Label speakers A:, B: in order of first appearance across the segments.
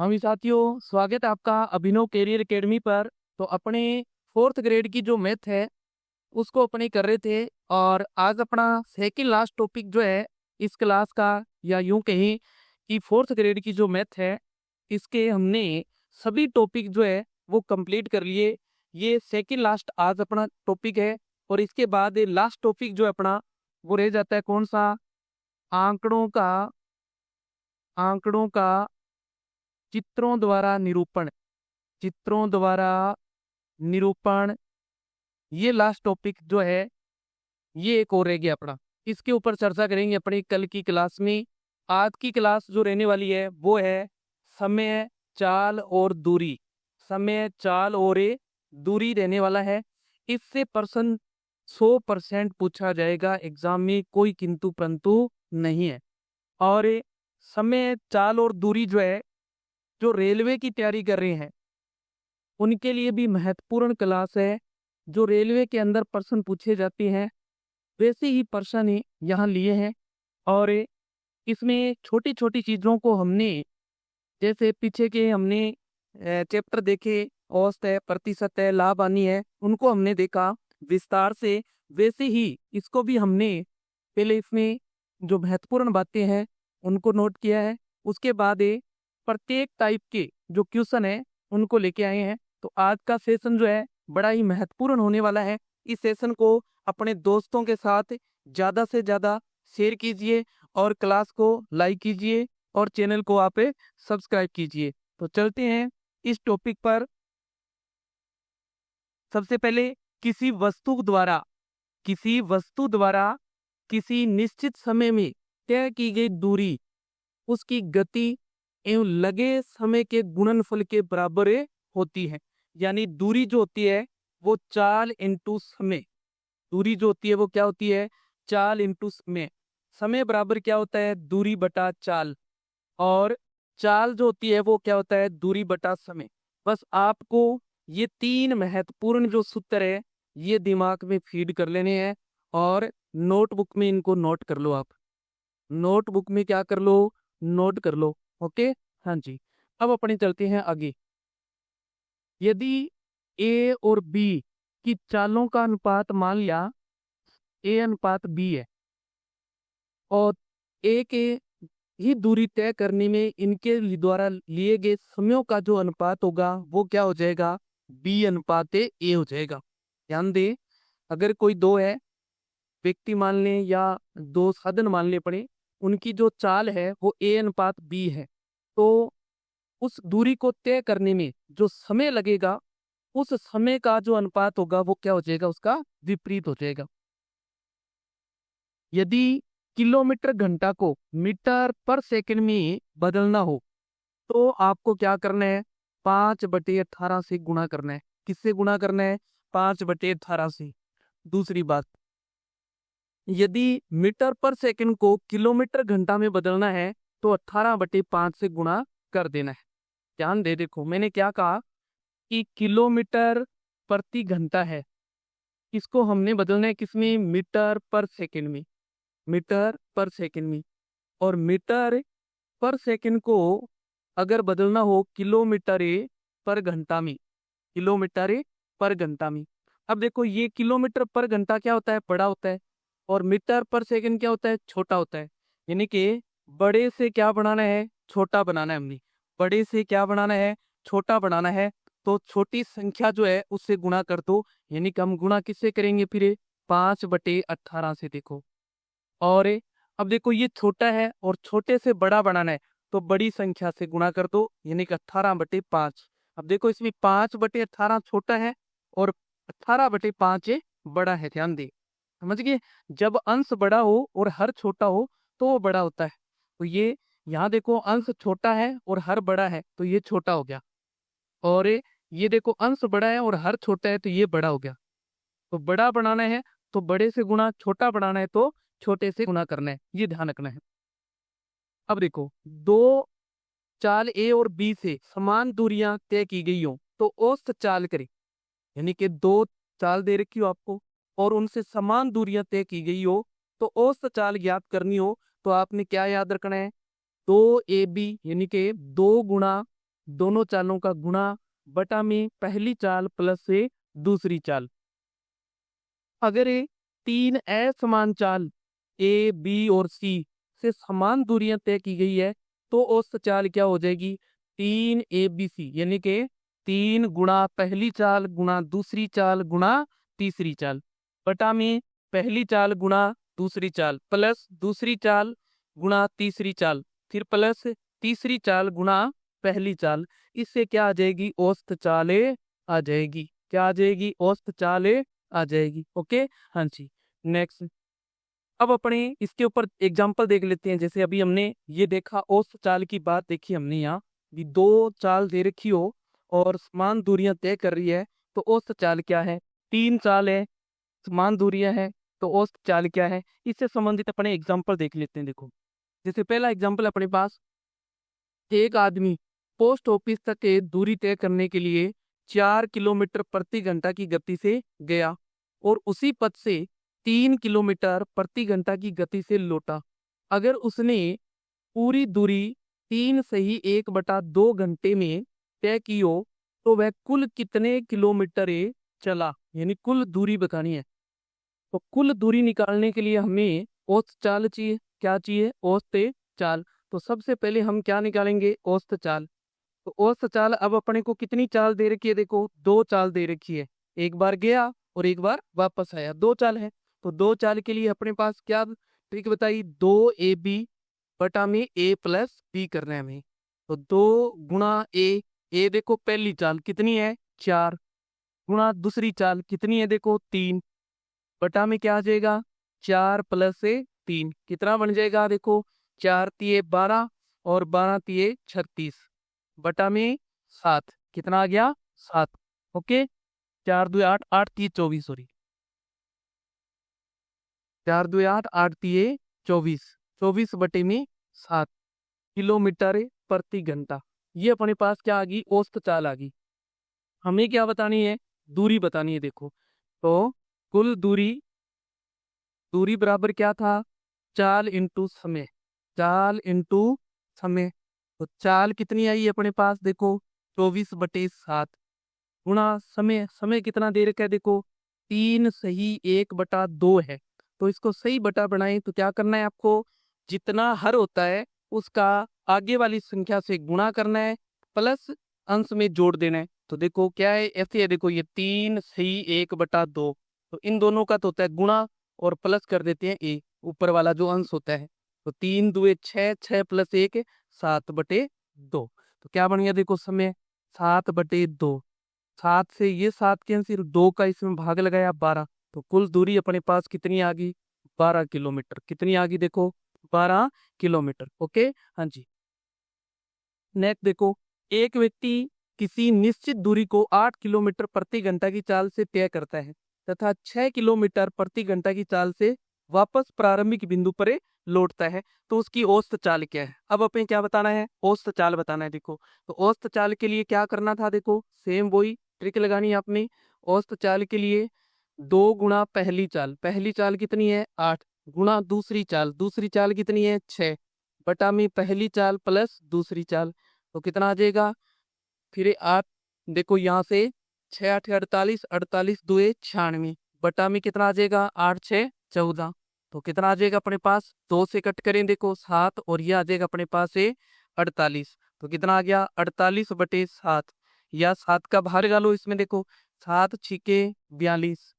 A: हाँ भी साथियों, स्वागत है आपका अभिनव कैरियर एकेडमी पर। तो अपने फोर्थ ग्रेड की जो मैथ है उसको अपने कर रहे थे। और आज अपना सेकंड लास्ट टॉपिक जो है इस क्लास का, या यूं कहें कि फोर्थ ग्रेड की जो मैथ है इसके हमने सभी टॉपिक जो है वो कंप्लीट कर लिए। ये सेकंड लास्ट आज अपना टॉपिक है। और इसके बाद लास्ट टॉपिक जो है अपना वो रह जाता है कौन सा? आंकड़ों का चित्रों द्वारा निरूपण। चित्रों द्वारा निरूपण, ये लास्ट टॉपिक जो है ये एक और रह गया अपना। इसके ऊपर चर्चा करेंगे अपनी कल की क्लास में। आज की क्लास जो रहने वाली है वो है समय, चाल और दूरी। समय, चाल और ये दूरी रहने वाला है। इससे पर्सन 100% पूछा जाएगा एग्जाम में, कोई किंतु परंतु नहीं है। और ये समय, चाल और दूरी जो है, जो रेलवे की तैयारी कर रहे हैं उनके लिए भी महत्वपूर्ण क्लास है। जो रेलवे के अंदर प्रश्न पूछे जाते हैं वैसे ही प्रश्न ही यहाँ लिए हैं। और इसमें छोटी छोटी चीजों को हमने, जैसे पीछे के हमने चैप्टर देखे, औसत है, प्रतिशत है, लाभ हानि है, उनको हमने देखा विस्तार से। वैसे ही इसको भी हमने पहले इसमें जो महत्वपूर्ण बातें हैं उनको नोट किया है। उसके बाद ये प्रत्येक टाइप के जो क्वेश्चन है उनको लेके आए हैं। तो आज का सेशन जो है बड़ा ही महत्वपूर्ण होने वाला है। इस सेशन को अपने दोस्तों के साथ ज़्यादा से ज़्यादा शेयर कीजिए और क्लास को लाइक कीजिए और चैनल को आप सब्सक्राइब कीजिए। तो चलते हैं इस टॉपिक पर। सबसे पहले किसी वस्तु द्वारा किसी निश्चित समय में तय की गई दूरी उसकी गति एवं लगे समय के गुणनफल के बराबर होती है। यानी दूरी जो होती है वो चाल इंटू समय। दूरी जो होती है वो क्या होती है? चाल इंटू समय। समय बराबर क्या होता है? दूरी बटा चाल। और चाल जो होती है वो क्या होता है? दूरी बटा समय। बस आपको ये तीन महत्वपूर्ण जो सूत्र है ये दिमाग में फीड कर लेने हैं। और नोटबुक में इनको नोट कर लो। आप नोटबुक में क्या कर लो? नोट कर लो। ओके, हाँ जी। अब अपने चलते हैं आगे। यदि ए और बी की चालों का अनुपात मान लिया ए अनुपात बी है, और ए के ही दूरी तय करने में इनके द्वारा लिए गए समयों का जो अनुपात होगा वो क्या हो जाएगा? बी अनुपात ए हो जाएगा। ध्यान दे, अगर कोई दो है, व्यक्ति मान लें या दो साधन मान ले पड़े, उनकी जो चाल है वो ए अनुपात बी है, तो उस दूरी को तय करने में जो समय लगेगा उस समय का जो अनुपात होगा वो क्या हो जाएगा? उसका विपरीत हो जाएगा। यदि किलोमीटर घंटा को मीटर पर सेकंड में बदलना हो तो आपको क्या करना है? 5/18 से गुणा करना है। किससे गुणा करना है? 5/18 से। दूसरी बात, यदि मीटर पर सेकंड को किलोमीटर घंटा में बदलना है तो 18/5 से गुणा कर देना है। ध्यान दे, देखो मैंने क्या कहा कि किलोमीटर प्रति घंटा है, इसको हमने बदलना है किसमें? मीटर पर सेकंड में। मीटर पर सेकंड में। और मीटर पर सेकंड को अगर बदलना हो किलोमीटर पर घंटा में, किलोमीटर पर घंटा में। अब देखो ये किलोमीटर पर घंटा क्या होता है? बड़ा होता है। और मीटर पर सेकंड क्या होता है? छोटा होता है। यानी कि बड़े से क्या बनाना है? छोटा बनाना है हमने। बड़े से क्या बनाना है? छोटा बनाना है। तो छोटी संख्या जो है उससे गुणा कर दो। यानी कि हम गुणा किससे करेंगे फिर? 5/18 से। देखो, और अब देखो ये छोटा है और छोटे से बड़ा बनाना है तो बड़ी संख्या से गुणा कर दो, यानी कि 18/5। अब देखो इसमें 5/18 छोटा है और 18/5 ये बड़ा है। ध्यान दे, समझ गए? जब अंश बड़ा हो और हर छोटा हो तो वो बड़ा होता है। तो ये यहाँ देखो अंश छोटा है और हर बड़ा है तो ये छोटा हो गया। और ये देखो अंश बड़ा है और हर छोटा है तो ये बड़ा हो गया। तो बड़ा बनाना है तो बड़े से गुणा, छोटा बनाना है तो छोटे से गुणा करना है, ये ध्यान रखना है। अब देखो, दो चाल ए और बी से समान दूरियां तय की गई हो तो औसत चाल करें। यानी कि दो चाल दे रखी हो आपको और उनसे समान दूरियां तय की गई हो तो औसत चाल ज्ञात करनी हो तो आपने क्या याद रखना है? 2AB यानी कि 2 गुणा दोनों चालों का गुणा बटा में पहली चाल प्लस से दूसरी चाल। अगर ये तीन असमान चाल ए बी और सी से समान दूरियां तय की गई है तो औसत चाल क्या हो जाएगी, 3 ABC, यानी कि 3 गुणा पहली चाल गुणा दूसरी चाल गुणा तीसरी चाल बटा में पहली चाल गुणा दूसरी चाल प्लस दूसरी चाल गुणा तीसरी चाल फिर प्लस तीसरी चाल गुणा पहली चाल। इससे क्या आ जाएगी, औसत चाल आ जाएगी। क्या आ जाएगी, औसत चाल आ जाएगी। ओके, हाँ जी। नेक्स्ट, अब अपने इसके ऊपर एग्जांपल देख लेते हैं। जैसे अभी हमने ये देखा, औसत चाल की बात देखी हमने, यहाँ भी दो चाल दे रखी हो और समान दूरियां तय कर रही है तो औसत चाल क्या है, तीन चाल है समान दूरियां है तो औसत चाल क्या है। इससे संबंधित अपने एग्जाम्पल देख लेते हैं। देखो, जैसे पहला एग्जाम्पल अपने पास, एक आदमी पोस्ट ऑफिस तक के दूरी तय करने के लिए 4 किलोमीटर प्रति घंटा की गति से गया और उसी पथ से 3 किलोमीटर प्रति घंटा की गति से लौटा। अगर उसने पूरी दूरी 3 सही 1/2 घंटे में तय की हो तो वह कुल कितने किलोमीटर चला, यानी कुल दूरी बतानी है। तो कुल दूरी निकालने के लिए हमें औसत चाल चाहिए। क्या चाहिए, औसत चाल। तो सबसे पहले हम क्या निकालेंगे, औसत चाल। तो औसत चाल अब अपने को कितनी चाल दे रखी है, देखो दो चाल दे रखी है, एक बार गया और एक बार वापस आया, दो चाल है। तो दो चाल के लिए अपने पास क्या ट्रिक बताई, 2AB बटा में A प्लस B करना है हमें। तो 2 गुणा ए देखो पहली चाल कितनी है 4 गुणा दूसरी चाल कितनी है देखो 3 बटा में क्या आ जाएगा 4 प्लस से 3 कितना बन जाएगा, देखो 4 तिये 12 और 12 तिये 36 बटा में 7 कितना आ गया 7। ओके, 4 2 8 8 3 24, सॉरी 4 2 8 8 3 24 24 बटे में 7 किलोमीटर प्रति घंटा। ये अपने पास क्या आ गई, औसत चाल आ गई। हमें क्या बतानी है, दूरी बतानी है। देखो, तो कुल दूरी, दूरी बराबर क्या था, चाल इंटू समय, चाल इंटू समय। तो चाल कितनी आई अपने पास, देखो 24/7 गुणा समय, समय कितना दे रखा है देखो 3 सही 1/2 है। तो इसको सही बटा बनाए तो क्या करना है आपको, जितना हर होता है उसका आगे वाली संख्या से गुणा करना है प्लस अंश में जोड़ देना है। तो देखो क्या है, ऐसे है, देखो ये 3 सही 1/2, तो इन दोनों का तो होता है गुणा और प्लस कर देते हैं ऊपर वाला जो अंश होता है। तो 3 2 6 6 प्लस 1 7/2। तो क्या बन गया देखो समय 7/2। 7 से ये 7 कैंसिल, 2 का इसमें भाग लगाया 12। तो कुल दूरी अपने पास कितनी आ गई, 12 किलोमीटर। कितनी आ गई देखो 12 किलोमीटर। ओके, हाँ जी। नेक्स्ट देखो, एक व्यक्ति किसी निश्चित दूरी को 8 किलोमीटर प्रति घंटा की चाल से तय करता है तथा 6 किलोमीटर प्रति घंटा की चाल से वापस प्रारंभिक बिंदु पर लौटता है तो उसकी औसत चाल क्या है। अब अपने क्या बताना है, औसत चाल बताना है। देखो, तो औसत चाल के लिए क्या करना था, देखो सेम वही ट्रिक लगानी है आपने। औसत चाल के लिए 2 गुणा पहली चाल, पहली चाल कितनी है 8 गुणा दूसरी चाल, दूसरी चाल कितनी है 6 बटा में पहली चाल प्लस दूसरी चाल। तो कितना आ जाएगा, फिर 8, देखो यहाँ से 6 8 48, 48 2 96 बटा में कितना आ जाएगा 8 6 14। तो कितना आ जाएगा अपने पास, 2 से कट करें देखो 7 और ये आ जाएगा अपने पास से 48। तो कितना आ गया 48/7, या 7 का बाहर निकालो इसमें, देखो 7 छिके 42,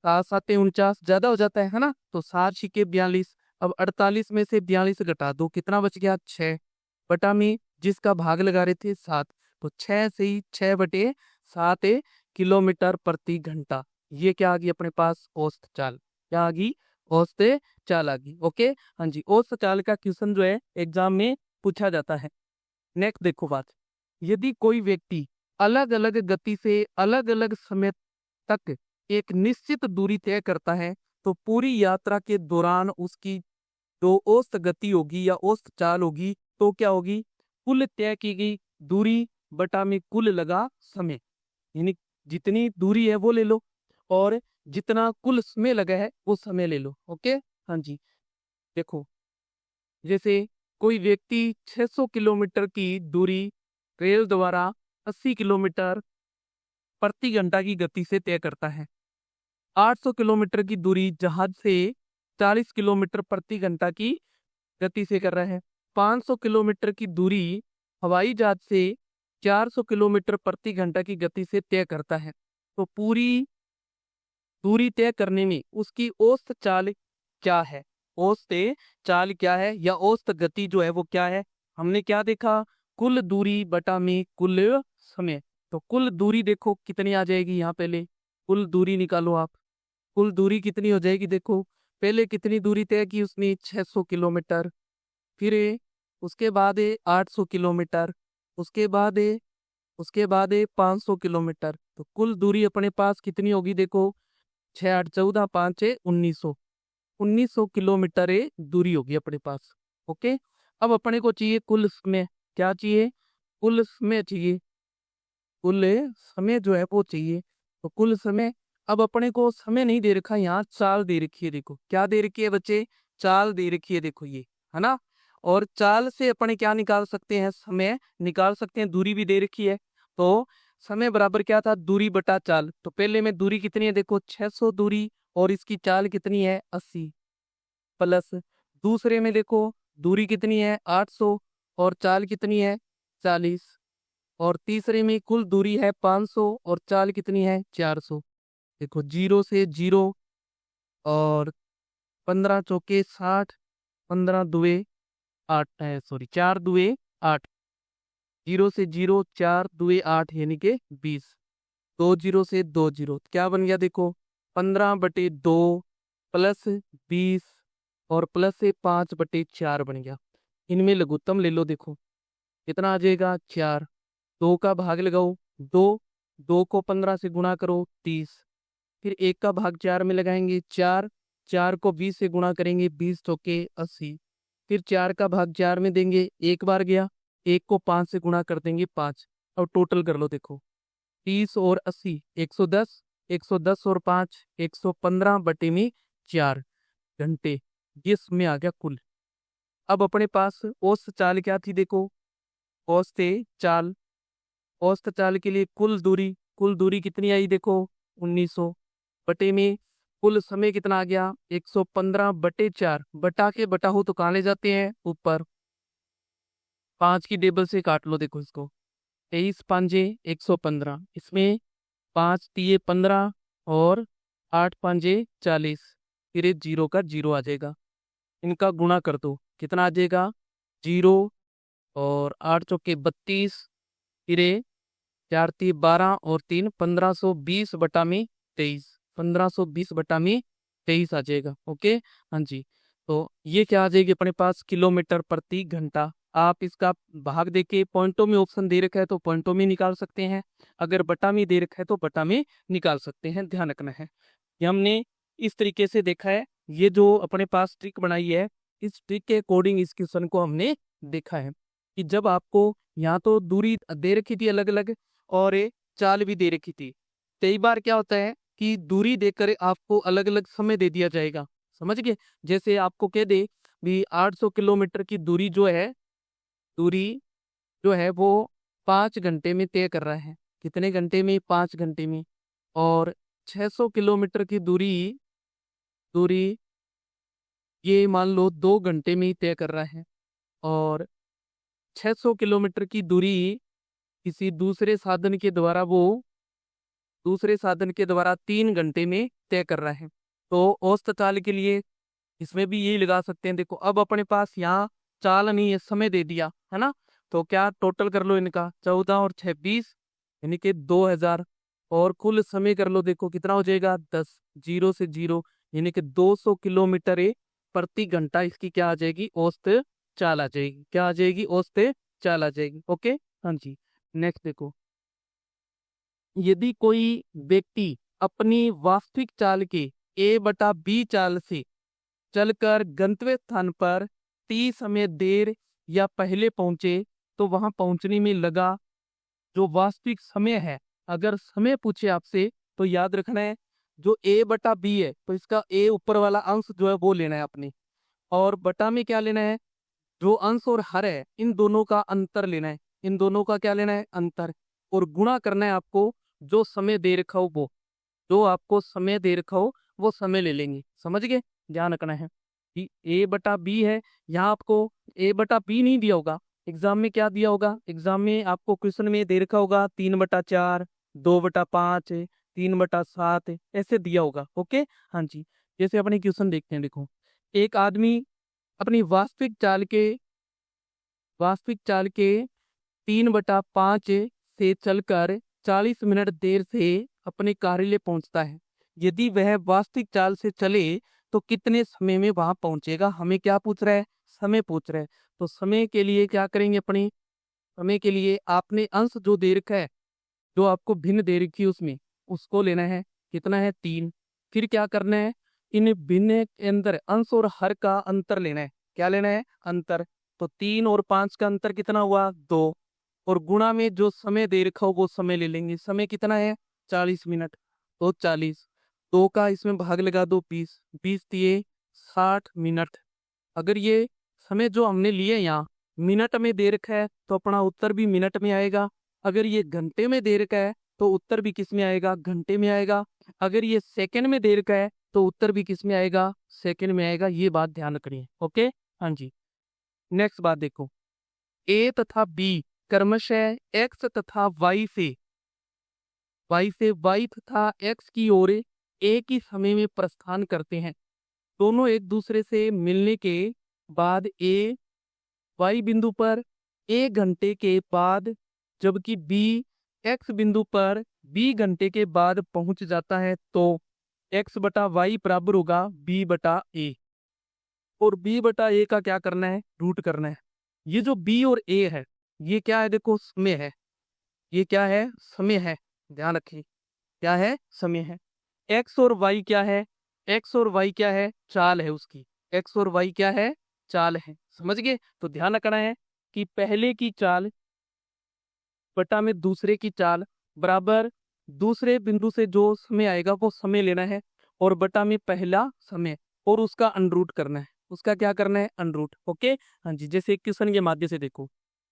A: 7 7 49 ज्यादा हो जाता है ना, तो 7 छिके 42। अब 48 में से 42 घटा दो, कितना बच गया 6 बटा में जिसका भाग लगा रहे थे 7। तो 6 से ही 6/7 किलोमीटर प्रति घंटा। ये क्या आ गई अपने पास, औसत चाल। क्या आ गई, औसत चाल आ गई। ओके, हाँ जी। औसत चाल का क्वेश्चन जो है एग्जाम में पूछा जाता है। नेक्स्ट देखो बात, यदि कोई व्यक्ति अलग अलग गति से अलग अलग समय तक एक निश्चित दूरी तय करता है तो पूरी यात्रा के दौरान उसकी जो औसत गति होगी या औसत चाल होगी तो क्या होगी, कुल तय की गई दूरी बटा में कुल लगा समय, यानी जितनी दूरी है वो ले लो और जितना कुल समय लगा है वो समय ले लो। ओके, हाँ जी। देखो, जैसे कोई व्यक्ति 600 किलोमीटर की दूरी रेल द्वारा 80 किलोमीटर प्रति घंटा की गति से तय करता है। 800 किलोमीटर की दूरी जहाज से 40 किलोमीटर प्रति घंटा की गति से कर रहा है। 500 किलोमीटर की दूरी हवाई जहाज से 400 किलोमीटर प्रति घंटा की गति से तय करता है। तो पूरी दूरी तय करने में उसकी औसत चाल क्या है, औसत चाल क्या है या औसत गति जो है वो क्या है। हमने क्या देखा, कुल दूरी बटा में कुल समय। तो कुल दूरी देखो कितनी आ जाएगी, यहाँ पहले कुल दूरी निकालो आप। कुल दूरी कितनी हो जाएगी, देखो पहले कितनी दूरी तय की उसने 600 किलोमीटर, फिर उसके बाद 800 किलोमीटर, उसके बाद 500 किलोमीटर। तो कुल दूरी अपने पास कितनी होगी, देखो 6 8 14 5 1900, 1900 किलोमीटर ये दूरी होगी अपने पास। ओके, अब अपने को चाहिए कुल समय। क्या चाहिए, कुल समय चाहिए, कुल समय जो है वो चाहिए। तो कुल समय, अब अपने को समय नहीं दे रखा, यहाँ चाल दे रखी है। देखो क्या दे रखी है बच्चे, चाल दे रखी है, देखो ये है ना। और चाल से अपने क्या निकाल सकते हैं, समय निकाल सकते हैं, दूरी भी दे रखी है। तो समय बराबर क्या था, दूरी बटा चाल। तो पहले में दूरी कितनी है, देखो 600 दूरी, और इसकी चाल कितनी है 80, प्लस दूसरे में देखो दूरी कितनी है 800 और चाल कितनी है 40, और तीसरे में कुल दूरी है 500 और चाल कितनी है 400। देखो 0 से 0 और 15 चौके 60, 15 दुए 8 है, सॉरी 4 दुए 8, 0 से 0 4 दुए 8 यानी के 20, 2 0 से 2 0 क्या बन गया, देखो 15/2 प्लस 20 और प्लस से 5/4 बन गया। इनमें लघुत्तम ले लो, देखो कितना आ जाएगा 4, 2 का भाग लगाओ 2, 2 को 15 से गुणा करो 30, फिर 1 का भाग 4 में लगाएंगे 4, 4 को 20 से गुणा करेंगे 20 चौके 80, फिर 4 का भाग 4 में देंगे, एक बार गया, 1 को 5 से गुणा कर देंगे 5। अब टोटल कर लो, देखो 30 और 80 110, 110 और 5 115/4 घंटे, ये समय आ गया कुल। अब अपने पास औसत चाल क्या थी, देखो औसत चाल, औसत चाल के लिए कुल दूरी कितनी आई, देखो 1900 बटे में कुल समय कितना आ गया 115/4, बटा के बटा हो तो कहाँ ले जाते हैं ऊपर, 5 की टेबल से काट लो, देखो इसको 23 5 115, इसमें 5 तिये 15 और 8 5 40, फिर 0 का 0 आ जाएगा, इनका गुणा कर दो कितना आ जाएगा 0 और 8 चौके 32, फिर 4 3 12 और 3 1520/23, 1520/23 आ जाएगा। ओके, हाँ जी। तो ये क्या आ जाएगी अपने पास, किलोमीटर प्रति घंटा। आप इसका भाग देके पॉइंटों में ऑप्शन दे रखा है तो पॉइंटों में निकाल सकते हैं, अगर बटा में दे रखा है तो बटा में निकाल सकते हैं, ध्यान रखना है। ये हमने इस तरीके से देखा है, ये जो अपने पास ट्रिक बनाई है, इस ट्रिक के अकॉर्डिंग इस क्वेश्चन को हमने देखा है कि जब आपको यहाँ तो दूरी दे रखी थी अलग अलग और ये चाल भी दे रखी थी, कई बार क्या होता है कि दूरी देकर आपको अलग अलग समय दे दिया जाएगा, समझ गए। जैसे आपको कह दे भी 800 किलोमीटर की दूरी जो है वो 5 घंटे में तय कर रहा है, कितने घंटे में 5 घंटे में, और 600 किलोमीटर की दूरी दूरी ये मान लो 2 घंटे में ही तय कर रहा है, और 600 किलोमीटर की दूरी किसी दूसरे साधन के द्वारा 3 घंटे में तय कर रहा है। तो औसत चाल के लिए इसमें भी यही लगा सकते हैं। देखो अब अपने पास यहाँ चाल नहीं है, समय दे दिया है ना, तो क्या टोटल कर लो इनका 14 और 6 20 यानी कि 2000, और कुल समय कर लो, देखो कितना हो जाएगा 10, 0 से 0 यानी कि 200 किलोमीटर प्रति घंटा इसकी क्या आ जाएगी, औसत चाल आ जाएगी। क्या आ जाएगी, औसत चाल आ जाएगी। ओके, हाँ जी। नेक्स्ट देखो, यदि कोई व्यक्ति अपनी वास्तविक चाल के a/b चाल से चलकर गंतव्य स्थान पर टी समय देर या पहले पहुंचे तो वहां पहुंचने में लगा जो वास्तविक समय है। अगर समय पूछे आपसे तो याद रखना है जो a/b है तो इसका a ऊपर वाला अंश जो है वो लेना है अपने, और बटा में क्या लेना है, जो अंश और हर है इन दोनों का अंतर लेना है, इन दोनों का क्या लेना है, अंतर, और गुणा करना है आपको जो समय दे रखा हो वो, जो आपको समय दे रखा हो वो समय ले लेंगे। समझ गए, ध्यान रखना है कि ए बटा बी है। यहाँ आपको ए बटा बी नहीं दिया होगा, एग्जाम में क्या दिया होगा, एग्जाम में आपको क्वेश्चन में दे रखा होगा 3/4, 2/5, 3/7 ऐसे दिया होगा। ओके, हाँ जी। जैसे अपने क्वेश्चन देखते हैं, देखो एक आदमी अपनी वास्तविक चाल के 3/5 से चलकर 40 मिनट देर से अपने कार्यालय पहुंचता है। यदि वह वास्तविक चाल से चले तो कितने समय में वहां पहुंचेगा। हमें क्या पूछ रहा है, समय पूछ रहा है। तो समय के लिए क्या करेंगे, अपने समय के लिए आपने अंश जो दे रखा है, जो आपको भिन्न दे रखी है उसमें उसको लेना है, कितना है 3। फिर क्या करना है, इन भिन्न के अंदर अंश और हर का अंतर लेना है। क्या लेना है, अंतर। तो 3 और 5 का अंतर कितना हुआ, 2, और गुणा में जो समय दे रखा हो वो समय ले लेंगे। समय कितना है, 40 मिनट, तो 40, 2 का इसमें भाग लगा दो, 20, 20 दिए 60 मिनट। अगर ये समय जो हमने लिए यहाँ मिनट में दे रखा है तो अपना उत्तर भी मिनट में आएगा। अगर ये घंटे में दे रखा है तो उत्तर भी किस में आएगा, घंटे में आएगा। अगर ये सेकंड में दे रखा है तो उत्तर भी किस में आएगा, सेकंड में आएगा। ये बात ध्यान रखनी है। ओके, हाँ जी। नेक्स्ट बात देखो, ए तथा बी क्रमशः एक्स तथा वाई तथा एक्स की ओर एक ही समय में प्रस्थान करते हैं। दोनों एक दूसरे से मिलने के बाद ए वाई बिंदु पर 1 घंटे के बाद, जबकि बी एक्स बिंदु पर बी घंटे के बाद पहुंच जाता है, तो एक्स बटा वाई बराबर होगा बी बटा ए। और बी बटा ए का क्या करना है, रूट करना है। ये जो बी और ए है ये क्या है, देखो समय है, ये क्या है, समय है। ध्यान रखिए, क्या है, समय है। एक्स और वाई क्या है, एक्स और वाई क्या है, चाल है उसकी। एक्स और वाई क्या है, चाल है। समझ गए, तो ध्यान रखना है कि पहले की चाल बटा में दूसरे की चाल बराबर दूसरे बिंदु से जो समय आएगा वो समय लेना है, और बटा में पहला समय और उसका अनरूट करना है। उसका क्या करना है, अनरूट। ओके, हाँ जी। जैसे क्वेश्चन के माध्यम से देखो,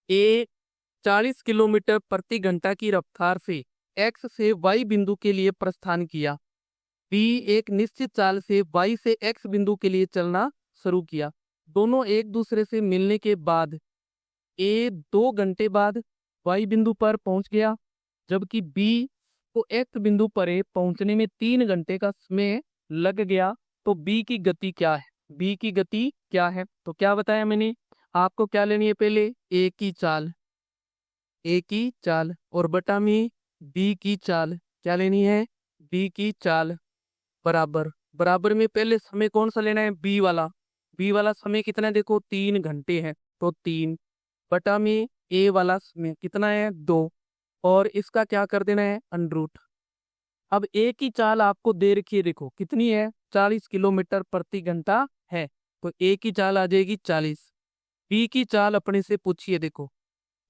A: ए 40 किलोमीटर प्रति घंटा की रफ्तार से एक्स से वाई बिंदु के लिए प्रस्थान किया। बी एक निश्चित चाल से वाई से एक्स बिंदु के लिए चलना शुरू किया। दोनों एक दूसरे से मिलने के बाद ए 2 घंटे बाद वाई बिंदु पर पहुंच गया, जबकि बी को एक्स बिंदु पर पहुंचने में 3 घंटे का समय लग गया। तो बी की गति क्या है, बी की गति क्या है। तो क्या बताया मैंने आपको, क्या लेनी है, पहले ए की चाल, ए की चाल, और बटा में बी की चाल, क्या लेनी है, बी की चाल, बराबर। बराबर में पहले समय कौन सा लेना है, बी वाला। बी वाला समय कितना है, देखो 3 घंटे है, तो 3 बटा में ए वाला समय कितना है, 2, और इसका क्या कर देना है, अनरूट। अब ए की चाल आपको दे रखी है, देखो कितनी है, 40 किलोमीटर प्रति घंटा है, तो ए की चाल आ जाएगी 40। बी की चाल अपने से पूछिए, देखो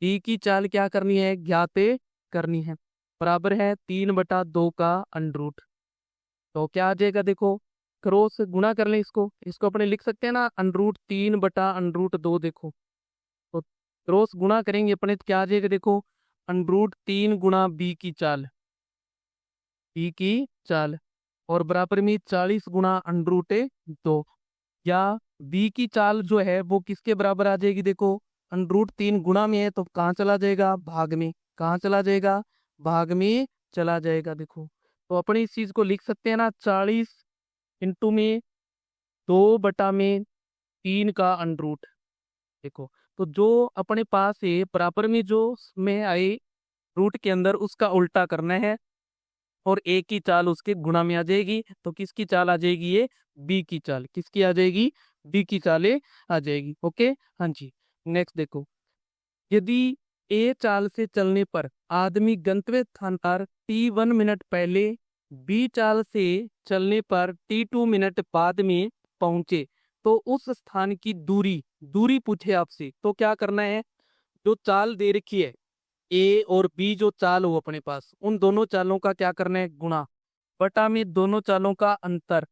A: बी की चाल क्या करनी है, ज्ञात करनी है। बराबर है 3/2 का अनरूट। तो क्या आ जाएगा, देखो क्रॉस गुणा कर लें इसको, इसको अपने लिख सकते हैं ना, √3/√2। देखो तो क्रॉस गुणा करेंगे अपने तो क्या आ जाएगा, देखो √3 गुणा बी की चाल, बी की चाल, और बराबर में 40 गुणा √2, या बी की चाल जो है वो किसके बराबर आ जाएगी, देखो √3 गुणा में है तो कहाँ चला जाएगा, भाग में। कहाँ चला जाएगा, भाग में चला जाएगा। देखो तो अपने इस चीज को लिख सकते हैं ना, 40 इंटू में 2/3 का अनरूट। देखो तो जो अपने पास है बराबर में जो में आए रूट के अंदर उसका उल्टा करना है, और ए की चाल उसके गुणा में आ जाएगी। तो किसकी चाल आ जाएगी, ये बी की चाल, किसकी आ जाएगी, बी की चाल आ जाएगी। ओके, हाँ जी। नेक्स्ट देखो, यदि ए चाल से चलने पर आदमी गंतव्य स्थान पर T1 मिनट पहले, बी चाल से चलने पर T2 मिनट बाद में पहुंचे, तो उस स्थान की दूरी दूरी पूछे आपसे, तो क्या करना है, जो चाल दे रखी है ए और बी, जो चाल हो अपने पास उन दोनों चालों का क्या करना है, गुणा, बटा में दोनों चालों का अंतर,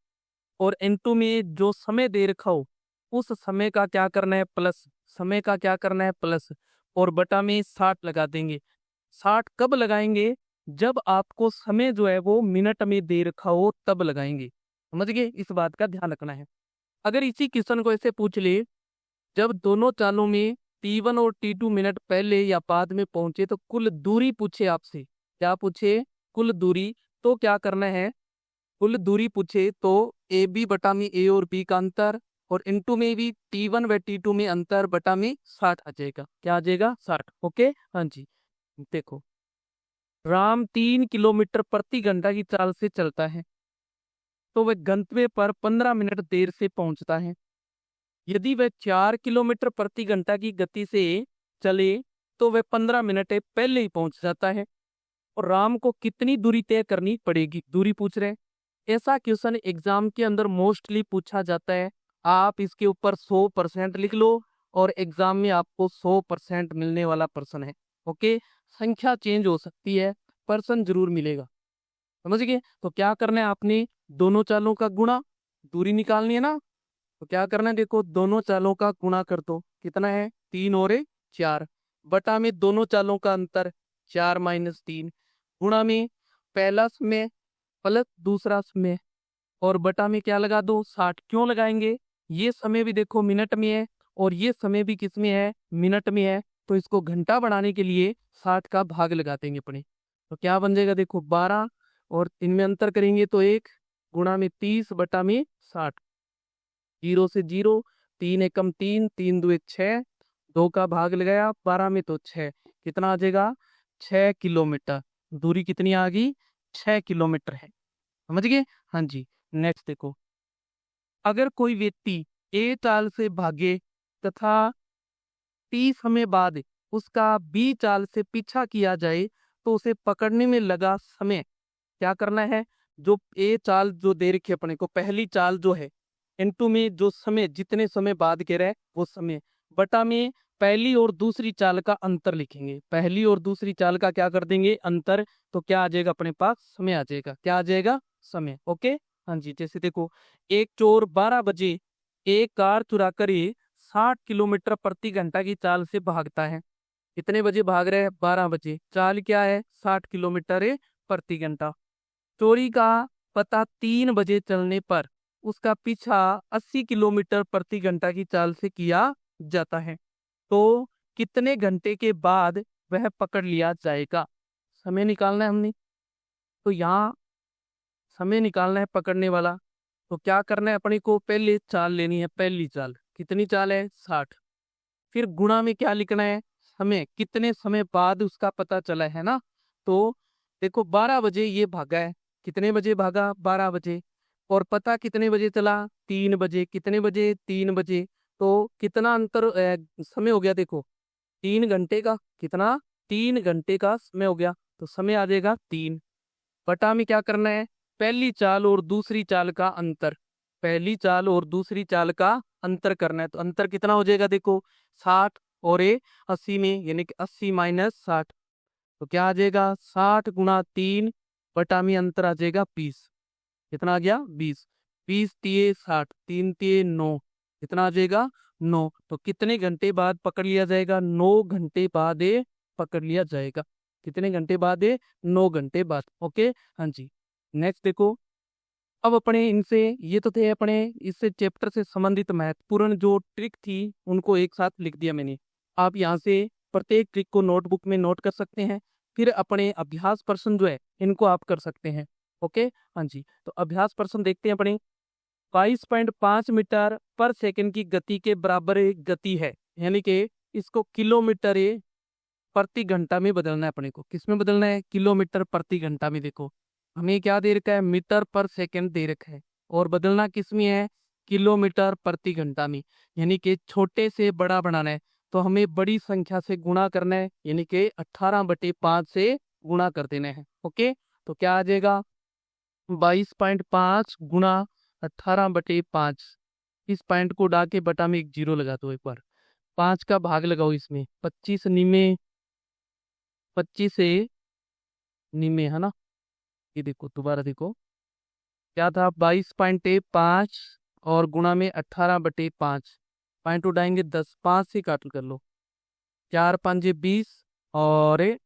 A: और इनटू में जो समय दे रखा हो उस समय का क्या करना है, प्लस, समय का क्या करना है, प्लस। और बटा में 60 लगा देंगे। 60 कब लगाएंगे? जब आपको समय जो है वो मिनट में दे रखा हो तब लगाएंगे। समझ गए? इस बात का ध्यान रखना है। अगर इसी क्वेश्चन को ऐसे पूछ ले, जब दोनों चालों में T1 और T2 मिनट पहले या बाद में पहुंचे तो कुल दूरी पूछे आपसे, क्या पूछे? कुल दूरी। तो क्या करना है? कुल दूरी पूछे तो ए बी बटा में ए और बी का अंतर, और इनटू में भी T1 व T2 में अंतर बटा में 60 आ जाएगा। क्या आ जाएगा? 60। ओके, हाँ जी। देखो, राम 3 किलोमीटर प्रति घंटा की चाल से चलता है तो वह गंतव्य पर 15 मिनट देर से पहुंचता है। यदि वह 4 किलोमीटर प्रति घंटा की गति से चले तो वह 15 मिनट पहले ही पहुंच जाता है। और राम को कितनी दूरी तय करनी पड़ेगी? दूरी पूछ रहे हैं। ऐसा क्वेश्चन एग्जाम के अंदर मोस्टली पूछा जाता है। आप इसके ऊपर 100% लिख लो और एग्जाम में आपको 100% मिलने वाला पर्सन है। ओके, संख्या चेंज हो सकती है, पर्सन जरूर मिलेगा। समझ गए? तो क्या करना है आपने? दोनों चालों का गुणा, दूरी निकालनी है ना। तो क्या करना है? देखो, दोनों चालों का गुणा कर दो। कितना है? 3 और 4 बटा में दोनों चालों का अंतर 4 - 3 गुणा में पहला समय प्लस दूसरा समय और बटा में क्या लगा दो? 60। क्यों लगाएंगे? ये समय भी देखो मिनट में है और ये समय भी किस में है? मिनट में है। तो इसको घंटा बढ़ाने के लिए 60 का भाग लगा देंगे अपने। तो क्या बन जाएगा? देखो 12 और इनमें अंतर करेंगे तो 1 गुणा में 30 बटा में 60। 0 से 0, 3 एकम 3, 3 दूए 6, 2 का भाग लगाया 12 में तो 6। कितना आ जाएगा? 6 किलोमीटर। दूरी कितनी आ गई? 6 किलोमीटर है। समझ गए? हाँ जी। नेक्स्ट देखो, अगर कोई व्यक्ति ए चाल से भागे तथा टी समय बाद उसका बी चाल से पीछा किया जाए तो उसे पकड़ने में लगा समय क्या करना है? जो ए चाल जो दे रखी है अपने को, पहली चाल जो है, इनटू में जो समय, जितने समय बाद के रहे वो समय, बटा में पहली और दूसरी चाल का अंतर लिखेंगे। पहली और दूसरी चाल का क्या कर देंगे? अंतर। तो क्या आ जाएगा अपने पास? समय आ जाएगा। क्या आ जाएगा? समय। ओके, हाँ जी। जैसे देखो, एक चोर 12 बजे एक कार चुरा कर 60 किलोमीटर प्रति घंटा की चाल से भागता है। कितने बजे भाग रहे हैं? 12 बजे। चाल क्या है? 60 किलोमीटर प्रति घंटा। चोरी का पता 3 बजे चलने पर उसका पीछा 80 किलोमीटर प्रति घंटा की चाल से किया जाता है। तो कितने घंटे के बाद वह पकड़ लिया जाएगा? समय निकालना है हमने। तो यहाँ समय निकालना है पकड़ने वाला। तो क्या करना है अपने को? पहले चाल लेनी है। पहली चाल कितनी चाल है? 60। फिर गुणा में क्या लिखना है? समय। कितने समय बाद उसका पता चला है ना। तो देखो 12 बजे ये भागा है। कितने बजे भागा? 12 बजे। और पता कितने बजे चला? 3 बजे। कितने बजे? 3 बजे। तो कितना अंतर समय हो गया? देखो 3 घंटे का। कितना? 3 घंटे का समय हो गया। तो समय आ जाएगा 3। बटा में क्या करना है? पहली चाल और दूसरी चाल का अंतर। पहली चाल और दूसरी चाल का अंतर करना है। तो अंतर कितना हो जाएगा? देखो 60 और 80 में, यानी कि 80 - 60। तो क्या आ जाएगा? 60 गुणा 3 बटा में अंतर आ जाएगा 20। कितना आ गया? 20। 20 तिये 60, 3 तिये 9। कितना आ जाएगा? 9। तो कितने घंटे बाद पकड़ लिया जाएगा? 9 घंटे बाद ये पकड़ लिया जाएगा। कितने घंटे बाद? 9 घंटे बाद। ओके, हाँ जी। नेक्स्ट देखो, अब अपने इनसे, ये तो थे अपने इससे चैप्टर से संबंधित महत्वपूर्ण जो ट्रिक थी उनको एक साथ लिख दिया मैंने। आप यहाँ से प्रत्येक ट्रिक को नोटबुक में नोट कर सकते हैं। फिर अपने अभ्यास प्रश्न जो है इनको आप कर सकते हैं। ओके, हाँ जी। तो अभ्यास प्रश्न देखते हैं अपने। 22.5 मीटर पर सेकंड की गति के बराबर एक गति है, यानी कि इसको किलोमीटर प्रति घंटा में बदलना है अपने को। किस में बदलना है? किलोमीटर प्रति घंटा में। देखो हमें क्या दे रखा है? मीटर पर सेकंड दे रखा है और बदलना किस में है? किलोमीटर प्रति घंटा में। यानी कि छोटे से बड़ा बनाना है तो हमें बड़ी संख्या से गुणा करना है, यानी कि 18/5 से गुणा कर देना है। ओके, तो क्या आ जाएगा? 22.5 गुणा 18/5। इस पॉइंट को उड़ा के बटा में एक जीरो लगा दो। एक बार 5 का भाग लगाओ इसमें। 25 निमे, 25 से निमे, है ना। ये देखो दोबारा देखो, क्या था? 22.5 और गुणा में 18/5। पॉइंट उड़ाएंगे 10, 5 से काट कर लो। 4 5 20 और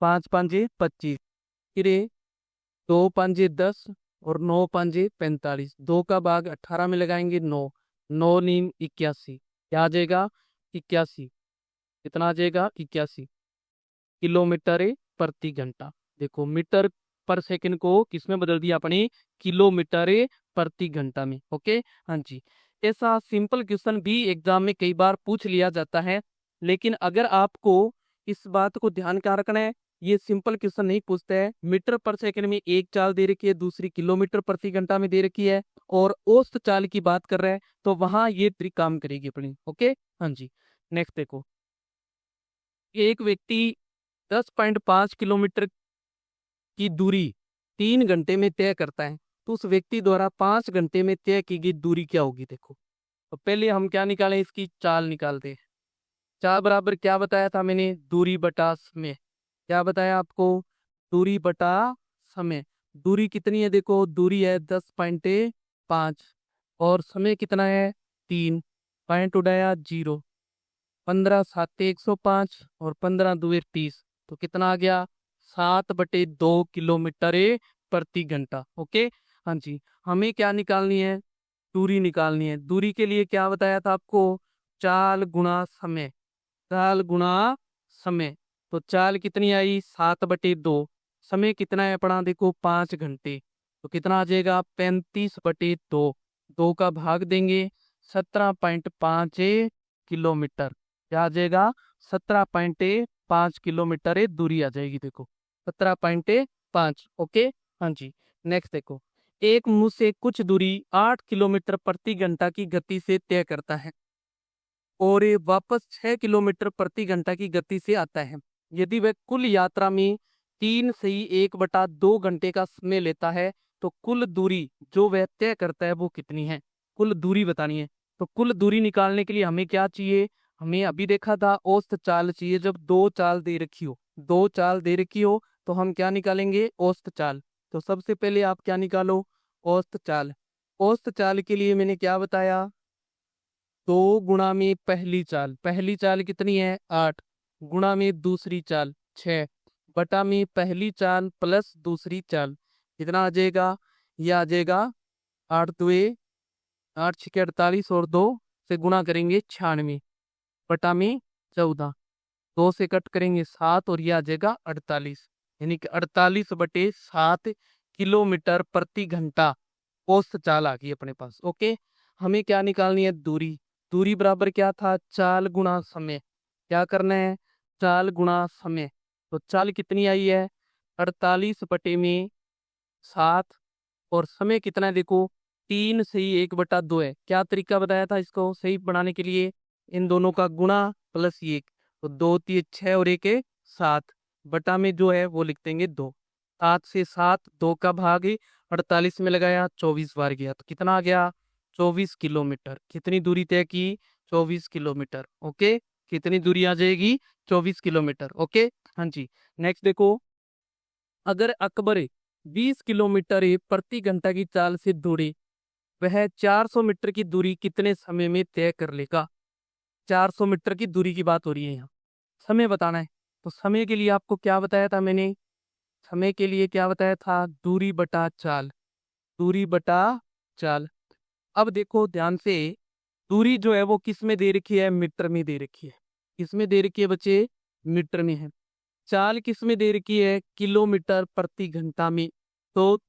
A: 5 5 25, फिर 2 5 10 और 9 5 45, 2 का भाग 18 में लगाएंगे 9, 9 नीम 81, क्या आ जाएगा 81, कितना आ जाएगा 81 किलोमीटर प्रति घंटा। देखो मीटर पर सेकंड को किस में बदल दिया अपने, किलोमीटर प्रति घंटा में। ओके हाँ जी, ऐसा सिंपल क्वेश्चन भी एग्जाम में कई बार पूछ लिया जाता है, लेकिन अगर आपको इस बात को ध्यान क्या रखना है, ये सिंपल क्वेश्चन नहीं पूछते हैं। मीटर पर सेकंड में एक चाल दे रखी है, दूसरी किलोमीटर प्रति घंटा में दे रखी है, और औसत चाल की बात कर रहे हैं, तो वहां ये ट्रिक काम करेगी अपनी। ओके हाँ जी, नेक्स्ट देखो, एक व्यक्ति 10.5 किलोमीटर की दूरी 3 घंटे में तय करता है, तो उस व्यक्ति द्वारा 5 घंटे में तय की गई दूरी क्या होगी। देखो तो पहले हम क्या निकालें, इसकी चाल निकालते हैं। चाल बराबर क्या बताया था मैंने, दूरी बटा समय। क्या बताया आपको, दूरी बटा समय। दूरी कितनी है, देखो दूरी है 10.5 और समय कितना है 3, पॉइंट उड़ाया 0, 15 7 105 और 15 2 30, तो कितना आ गया 7/2 किलोमीटर प्रति घंटा। ओके हाँ जी, हमें क्या निकालनी है, दूरी निकालनी है। दूरी के लिए क्या बताया था आपको, चाल गुणा समय, चाल गुणा समय। तो चाल कितनी आई 7/2, समय कितना है अपना देखो 5 घंटे, तो कितना आ जाएगा 35/2, 2 का भाग देंगे 17.5 किलोमीटर, क्या आ जाएगा 17.5 किलोमीटर दूरी आ जाएगी। देखो 17.5। ओके हाँ जी, नेक्स्ट देखो, एक मुंह से कुछ दूरी 8 किलोमीटर प्रति घंटा की गति से तय करता है और ये वापस 6 किलोमीटर प्रति घंटा की गति से आता है। यदि वह कुल यात्रा में 3/1/2 घंटे का समय लेता है, तो कुल दूरी जो वह तय करता है वो कितनी है, कुल दूरी बतानी है। तो कुल दूरी निकालने के लिए हमें क्या चाहिए, हमें अभी देखा था औसत चाल चाहिए। जब दो चाल दे रखी हो, दो चाल दे रखी हो तो हम क्या निकालेंगे, औसत चाल। तो सबसे पहले आप क्या निकालो, औसत चाल। औसत चाल के लिए मैंने क्या बताया, 2 गुणा में पहली चाल, पहली चाल कितनी है 8, गुणा में दूसरी चाल 6, बटा में पहली चाल प्लस दूसरी चाल, कितना आ जाएगा, यह आ जाएगा 8 दुए 8 छके 48 और 2 से गुणा करेंगे 96, बटा में 14, 2 से कट करेंगे 7 और यह आ जाएगा 48, यानी कि 48/7 किलोमीटर प्रति घंटा औसत चाल आ गई अपने पास। ओके, हमें क्या निकालनी है, दूरी। दूरी बराबर क्या था, चाल गुणा समय। क्या करना है, चाल गुणा समय। तो चाल कितनी आई है 48/7, और समय कितना है देखो 3 से ही 1/2 है। क्या तरीका बताया था इसको सही बनाने के लिए, इन दोनों का गुणा प्लस 1, तो 2 3 6 और 1 7, बटा में जो है वो लिख देंगे 2, 7 से 7, 2 का भाग 48 में लगाया 24 बार गया, तो कितना आ गया 24 किलोमीटर। कितनी दूरी तय की 24 किलोमीटर। ओके, कितनी दूरी आ जाएगी 24 किलोमीटर। ओके हाँ जी, नेक्स्ट देखो, अगर अकबर 20 किलोमीटर प्रति घंटा की चाल से दौड़े, वह 400 मीटर की दूरी कितने समय में तय कर लेगा। 400 मीटर की दूरी की बात हो रही है यहाँ, समय बताना है। तो समय के लिए आपको क्या बताया था मैंने, समय के लिए क्या बताया था, दूरी बटा चाल, दूरी बटा चाल। अब देखो ध्यान से, दूरी जो है वो किस में दे रखी है, मीटर में दे रखी है। किस में दे रखी है बच्चे, मीटर में है। चाल किस में दे रखी है, किलोमीटर प्रति घंटा में। तो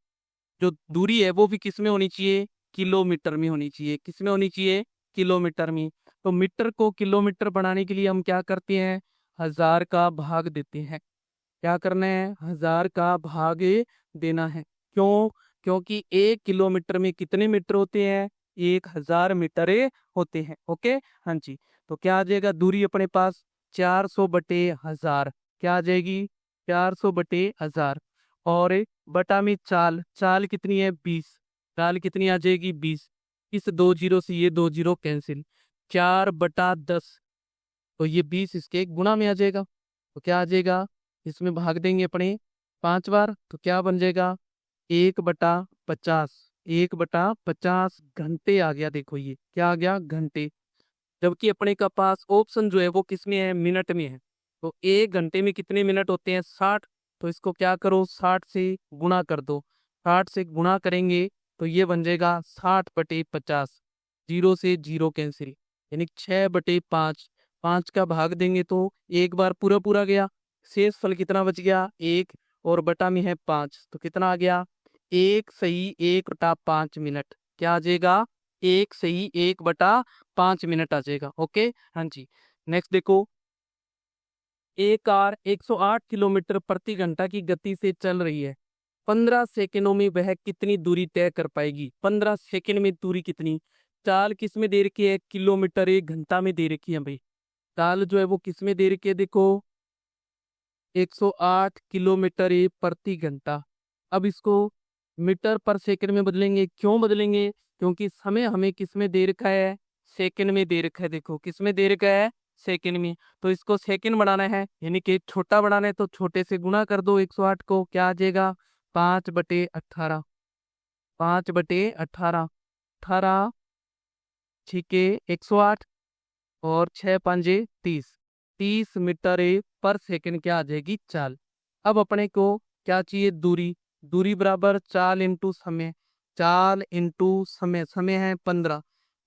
A: जो दूरी है वो भी किस में होनी चाहिए, किलोमीटर में होनी चाहिए। किस में होनी चाहिए, किलोमीटर में। तो मीटर को किलोमीटर बनाने के लिए हम क्या करते हैं, 1000 का भाग देते हैं। क्या करना है, 1000 का भाग देना है। क्यों, क्योंकि 1 किलोमीटर में कितने मीटर होते हैं, 1000 मीटर होते हैं। ओके हाँ जी, तो क्या आ जाएगा दूरी अपने पास 400/1000, क्या आ जाएगी 400/1000, और बटा में चाल, चाल कितनी है 20, चाल कितनी आ जाएगी 20, इस 2 जीरो से ये 2 जीरो कैंसिल, 4/10, तो ये 20 इसके गुणा में आ जाएगा। तो क्या आ जाएगा, इसमें भाग देंगे अपने 5 बार, तो क्या बन जाएगा 1/50, 1/50 घंटे आ गया। देखो ये क्या आ गया, घंटे। जबकि अपने का पास ऑप्शन जो है वो किस में है, मिनट में है। तो 1 घंटे में कितने मिनट होते हैं, 60। तो इसको क्या करो, 60 से गुणा कर दो। 60 से गुणा करेंगे तो ये बन जाएगा 60/50। जीरो से जीरो कैंसिल, यानी 6/5। 5 का भाग देंगे तो एक बार पूरा पूरा गया, शेष फल कितना बच गया, 1, और बटा में है 5, तो कितना आ गया, 1 सही 1/5 मिनट। क्या आ जाएगा, 1 सही 1/5 मिनट आ जाएगा। ओके, हाँ जी। नेक्स्ट देखो, एक कार 108 किलोमीटर प्रति घंटा की गति से चल रही है। 15 सेकंडों में वह कितनी दूरी तय कर पाएगी। 15 सेकंड में दूरी कितनी, चाल किस में दे रखी है, किलोमीटर एक घंटा में दे रखी है भाई। चाल जो है वो किस में दे रखी है, देखो 108 किलोमीटर प्रति घंटा। अब इसको मीटर पर सेकंड में बदलेंगे। क्यों बदलेंगे, क्योंकि समय हमें किस में दे रखा है, सेकंड में दे रखा है। देखो किस में दे रखा है, सेकंड में। तो इसको सेकंड बढ़ाना है, यानी कि छोटा बढ़ाना है, तो छोटे से गुणा कर दो 108 को। क्या आ जाएगा, 5/18। 5/18, 18, ठीक है 108, और 6×5 30। 30 मीटर पर सेकंड क्या आ जाएगी, चाल। अब अपने को क्या चाहिए, दूरी। दूरी बराबर चाल इंटू समय। चाल इंटू समय, समय है 15,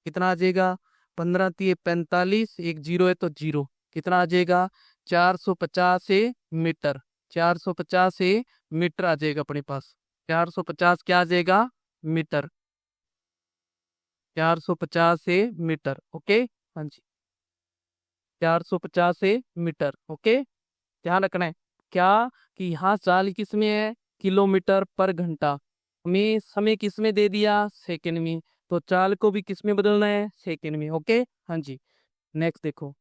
A: कितना आ जाएगा, 15×3 = 45, एक जीरो है तो जीरो, कितना आ जाएगा, 450 से मीटर। 450 से मीटर आ जाएगा अपने पास। 450 क्या आ जाएगा, मीटर। 450 से मीटर। ओके, हाँ जी, 450 से मीटर। ओके, ध्यान रखना है क्या, कि यहाँ चाल किस में है, किलोमीटर पर घंटा। हमें समय किस में दे दिया, सेकंड में। तो चाल को भी किस में बदलना है, सेकंड में। ओके, हाँ जी। नेक्स्ट देखो,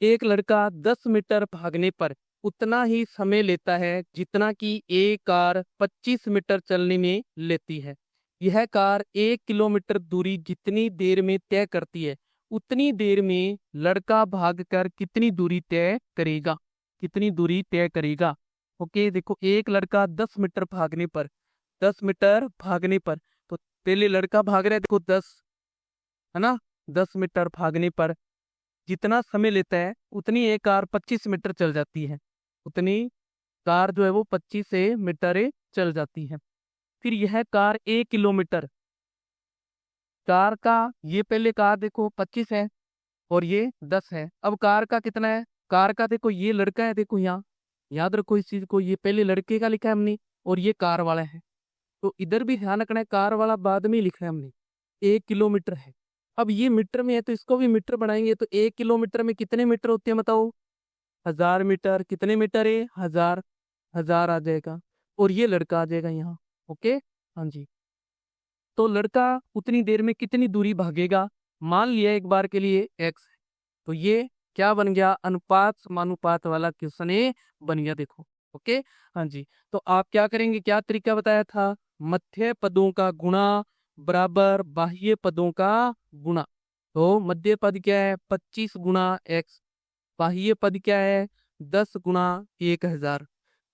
A: एक लड़का 10 मीटर भागने पर उतना ही समय लेता है जितना कि एक कार 25 मीटर चलने में लेती है। यह कार 1 किलोमीटर दूरी जितनी देर में तय करती है, उतनी देर में लड़का भागकर कितनी दूरी तय करेगा। कितनी दूरी तय करेगा। ओके, देखो एक लड़का 10 मीटर भागने पर, 10 मीटर भागने पर, तो पहले लड़का भाग रहा है, देखो 10, है ना। 10 मीटर भागने पर जितना समय लेता है, उतनी एक कार 25 मीटर चल जाती है। उतनी कार जो है वो 25 मीटर चल जाती है। फिर यह कार 1 किलोमीटर, कार का ये पहले कार देखो 25 है और ये 10 है। अब कार का कितना है, कार का देखो ये लड़का है, देखो यहाँ याद रखो इस चीज को, ये पहले लड़के का लिखा है हमने और ये कार वाला है। तो इधर भी ध्यान रखना है, कार वाला बाद में लिखा है हमने। 1 किलोमीटर है, अब ये मीटर में है तो इसको भी मीटर बनाएंगे। तो 1 किलोमीटर में कितने मीटर होते हैं बताओ, 1000 मीटर। कितने मीटर है, 1000। 1000 आ जाएगा और ये लड़का आ जाएगा यहाँ। ओके, हाँ जी। तो लड़का उतनी देर में कितनी दूरी भागेगा, मान लिया एक बार के लिए एक्स। तो ये क्या बन गया, अनुपात समानुपात वाला क्वेश्चन बन गया। देखो ओके, हाँ जी। तो आप क्या करेंगे, क्या तरीका बताया था, मध्य पदों का गुणा बराबर बाह्य पदों का गुणा। तो मध्य पद क्या है, 25 × x, बाह्य पद क्या है, 10 × 1000।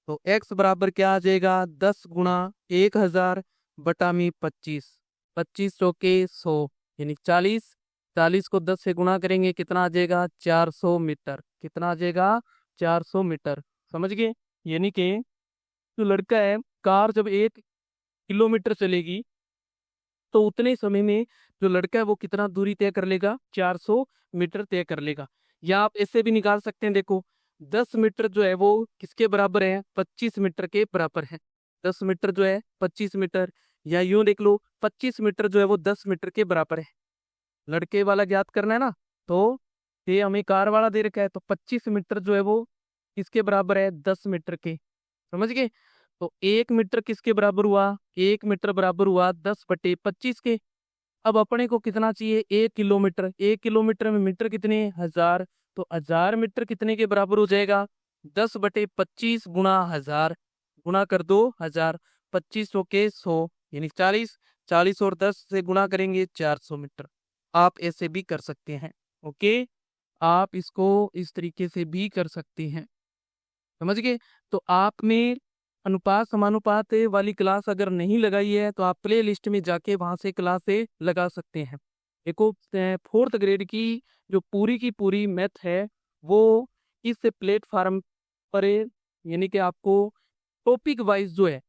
A: तो x बराबर क्या आ जाएगा, 10 × 1000 बटा में 25। 25×100 यानी 40। 40 को 10 से गुणा करेंगे, कितना आ जाएगा, 400 मीटर। कितना आ जाएगा, 400 मीटर। समझ गए, यानी कि जो लड़का है, कार जब 1 किलोमीटर चलेगी तो उतने समय में जो लड़का है वो कितना दूरी तय कर लेगा, 400 मीटर तय कर लेगा। या आप ऐसे भी निकाल सकते हैं, देखो 10 मीटर जो है वो किसके बराबर है, 25 मीटर के बराबर है। 10 मीटर जो है 25 मीटर, या यूं देख लो 25 मीटर जो है वो 10 मीटर के बराबर है। लड़के वाला ज्ञात करना है ना, तो ये हमें कार वाला दे रखा है, तो 25 मीटर जो है वो किसके बराबर है, 10 मीटर के। समझ गए। तो 1 मीटर किसके बराबर हुआ, 1 मीटर बराबर हुआ 10/25 के। अब अपने को कितना चाहिए, 1 किलोमीटर। 1 किलोमीटर में मीटर कितने, 1000। तो 1000 मीटर कितने के बराबर हो जाएगा, 10/25 गुणा 1000, गुणा कर दो 1000। 2500 के 100 यानी 40। 40 और 10 से गुणा करेंगे, 400 मीटर। आप ऐसे भी कर सकते हैं। ओके, आप इसको इस तरीके से भी कर सकते हैं। समझ गए। तो आपने अनुपात समानुपात वाली क्लास अगर नहीं लगाई है तो आप प्ले लिस्ट में जाके वहां से क्लास लगा सकते हैं। देखो 4th ग्रेड की जो पूरी की पूरी मैथ है वो इस प्लेटफार्म पर यानी कि आपको टॉपिक वाइज जो है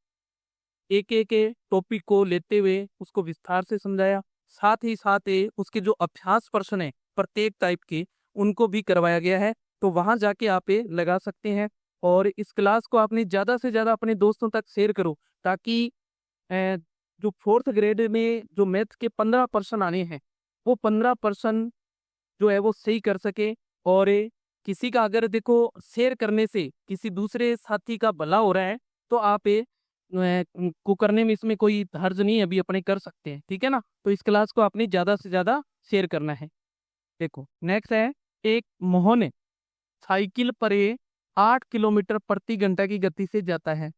A: एक एक टॉपिक को लेते हुए उसको विस्तार से समझाया। साथ ही साथ उसके जो अभ्यास प्रश्न है प्रत्येक टाइप के उनको भी करवाया गया है। तो वहां जाके आप ये लगा सकते हैं और इस क्लास को आपने ज़्यादा से ज़्यादा अपने दोस्तों तक शेयर करो ताकि अ, जो 4th ग्रेड में जो मैथ के 15% आने हैं वो 15% जो है वो सही कर सके। और किसी का अगर देखो शेयर करने से किसी दूसरे साथी का भला हो रहा है तो आप को करने में इसमें कोई हर्ज नहीं है, अभी अपने कर सकते हैं, ठीक है ना। तो इस क्लास को आपने ज़्यादा से ज़्यादा शेयर करना है। देखो नेक्स्ट है, एक मोहन साइकिल पर 8 किलोमीटर प्रति घंटा की गति से जाता है।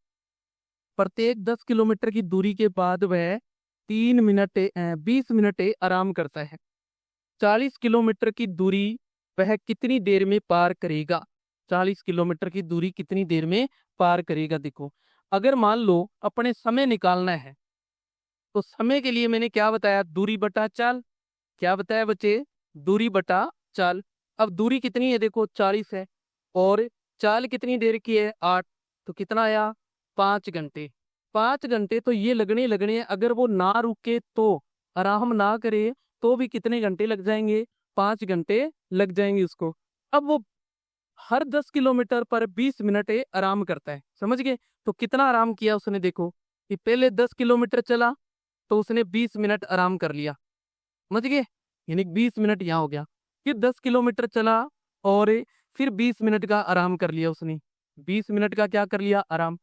A: प्रत्येक 10 किलोमीटर की दूरी के बाद वह 20 मिनट आराम करता है। 40 किलोमीटर की दूरी वह कितनी देर में पार करेगा? 40 किलोमीटर की दूरी कितनी देर में पार करेगा? देखो अगर मान लो अपने समय निकालना है तो समय के लिए मैंने क्या बताया, दूरी बटा चाल। क्या बताया बच्चे? दूरी बटा चाल। अब दूरी कितनी है? देखो 40 है और चाल कितनी देर की है? 8। तो कितना आया? 5 घंटे। 5 घंटे तो ये लगने लगने हैं। अगर वो ना रुके तो आराम ना करे तो भी कितने घंटे लग जाएंगे? 5 घंटे लग जाएंगे उसको। अब वो हर 10 किलोमीटर पर 20 मिनट आराम करता है, समझ गए? तो कितना आराम किया उसने? देखो कि पहले 10 किलोमीटर चला तो उसने 20 मिनट आराम कर लिया, समझ गए? यानी 20 मिनट यहाँ हो गया। फिर 10 किलोमीटर चला और फिर 20 मिनट का आराम कर लिया उसने। 20 मिनट का क्या कर लिया? आराम।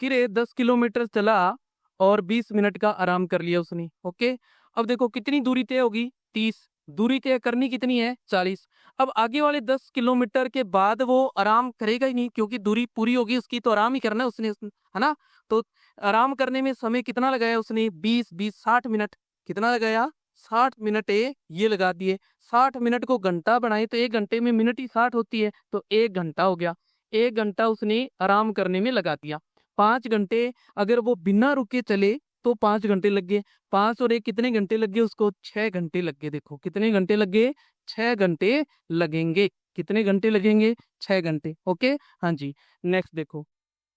A: फिर 10 किलोमीटर चला और 20 मिनट का आराम कर लिया उसने। ओके, अब देखो कितनी दूरी तय होगी? 30। दूरी तय करनी कितनी है? 40। अब आगे वाले 10 किलोमीटर के बाद वो आराम करेगा ही नहीं क्योंकि दूरी पूरी होगी उसकी, तो आराम ही करना है उसने, है ना। तो आराम करने में समय कितना लगाया उसने? 20 20 60 मिनट। कितना लगाया? 60 मिनट ये लगा दिए। 60 मिनट को घंटा बनाए तो 1 घंटे में मिनट ही 60 होती है, तो 1 घंटा हो गया। 1 घंटा उसने आराम करने में लगा दिया। 5 घंटे अगर वो बिना रुके चले तो 5 घंटे लग गए। 5 और 1 कितने घंटे लग गए उसको? 6 घंटे लग गए। देखो कितने घंटे लग गए? 6 घंटे लगेंगे। कितने घंटे लगेंगे? 6 घंटे। ओके, हाँ जी। नेक्स्ट देखो,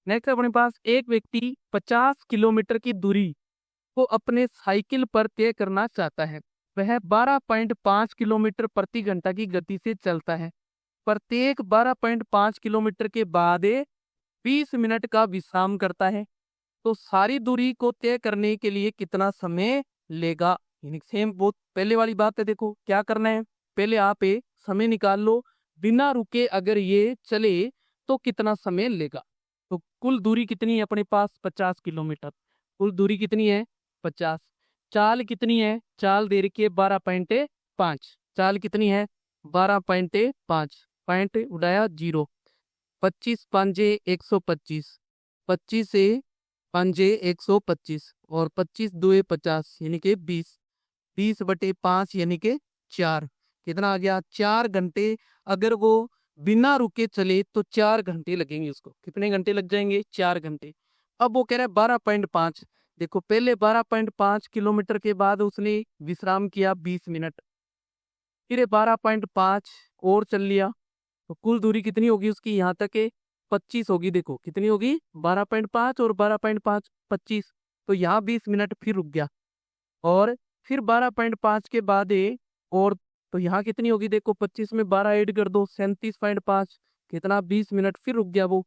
A: नेक्स्ट अपने पास एक व्यक्ति 50 किलोमीटर की दूरी को अपने साइकिल पर तय करना चाहता है। वह 12.5 किलोमीटर प्रति घंटा की गति से चलता है। प्रत्येक 12.5 किलोमीटर के बाद 20 मिनट का विश्राम करता है। तो सारी दूरी को तय करने के लिए कितना समय लेगा? यानी सेम बहुत पहले वाली बात है। देखो क्या करना है, पहले आप समय निकाल लो। बिना रुके अगर ये चले तो कितना समय लेगा? तो कुल दूरी कितनी है अपने पास? 50 किलोमीटर। कुल दूरी कितनी है? 50। चाल कितनी है? चाल दे रखी है 12.5। चाल कितनी है? 12.5। पॉइंट उड़ाया 0। 25 पंजे 125। 25 से पंजे 125 और 25 दुए 50 यानी कि 20। 20/5 यानी कि 4। कितना आ गया? 4 घंटे। अगर वो बिना रुके चले तो 4 घंटे लगेंगे उसको। कितने घंटे लग जाएंगे? 4 घंटे। अब वो कह रहा है 12.5। देखो पहले 12.5 किलोमीटर के बाद उसने विश्राम किया 20 मिनट। फिर 12.5 और चल लिया तो कुल दूरी कितनी होगी उसकी यहाँ तक के? 25 होगी। देखो कितनी होगी? 12.5 और 12.5 25। तो यहाँ 20 मिनट फिर रुक गया और फिर 12.5 के बाद और तो यहाँ कितनी होगी? देखो 25 में 12 ऐड कर दो, 37.5। कितना? 20 मिनट फिर रुक गया वो।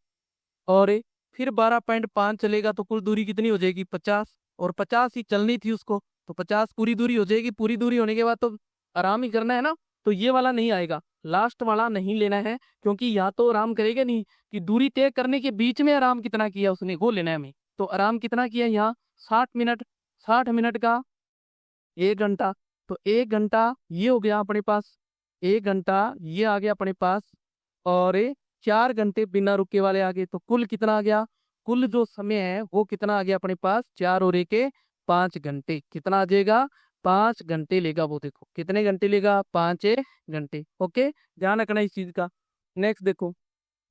A: और फिर 12.5 चलेगा तो कुल दूरी कितनी हो जाएगी? 50। और 50 ही चलनी थी उसको, तो 50 पूरी दूरी हो जाएगी। पूरी दूरी होने के बाद तो आराम ही करना है ना। तो ये वाला नहीं आएगा, लास्ट वाला नहीं लेना है क्योंकि या तो आराम करेगा नहीं कि दूरी तय करने के बीच में आराम कितना किया उसने, वो लेना है हमें। तो आराम कितना किया यहाँ? 60 मिनट। 60 मिनट का 1 घंटा। तो 1 घंटा ये हो गया अपने पास। 1 घंटा ये आ गया अपने पास और 4 घंटे बिना रुके वाले आ गए। तो कुल कितना आ गया? कुल जो समय है वो कितना आ गया अपने पास? 4 और 1 5 घंटे। कितना आ जाएगा? 5 घंटे लेगा वो। देखो कितने घंटे लेगा? 5 घंटे। ओके, ध्यान रखना इस चीज का। नेक्स्ट देखो,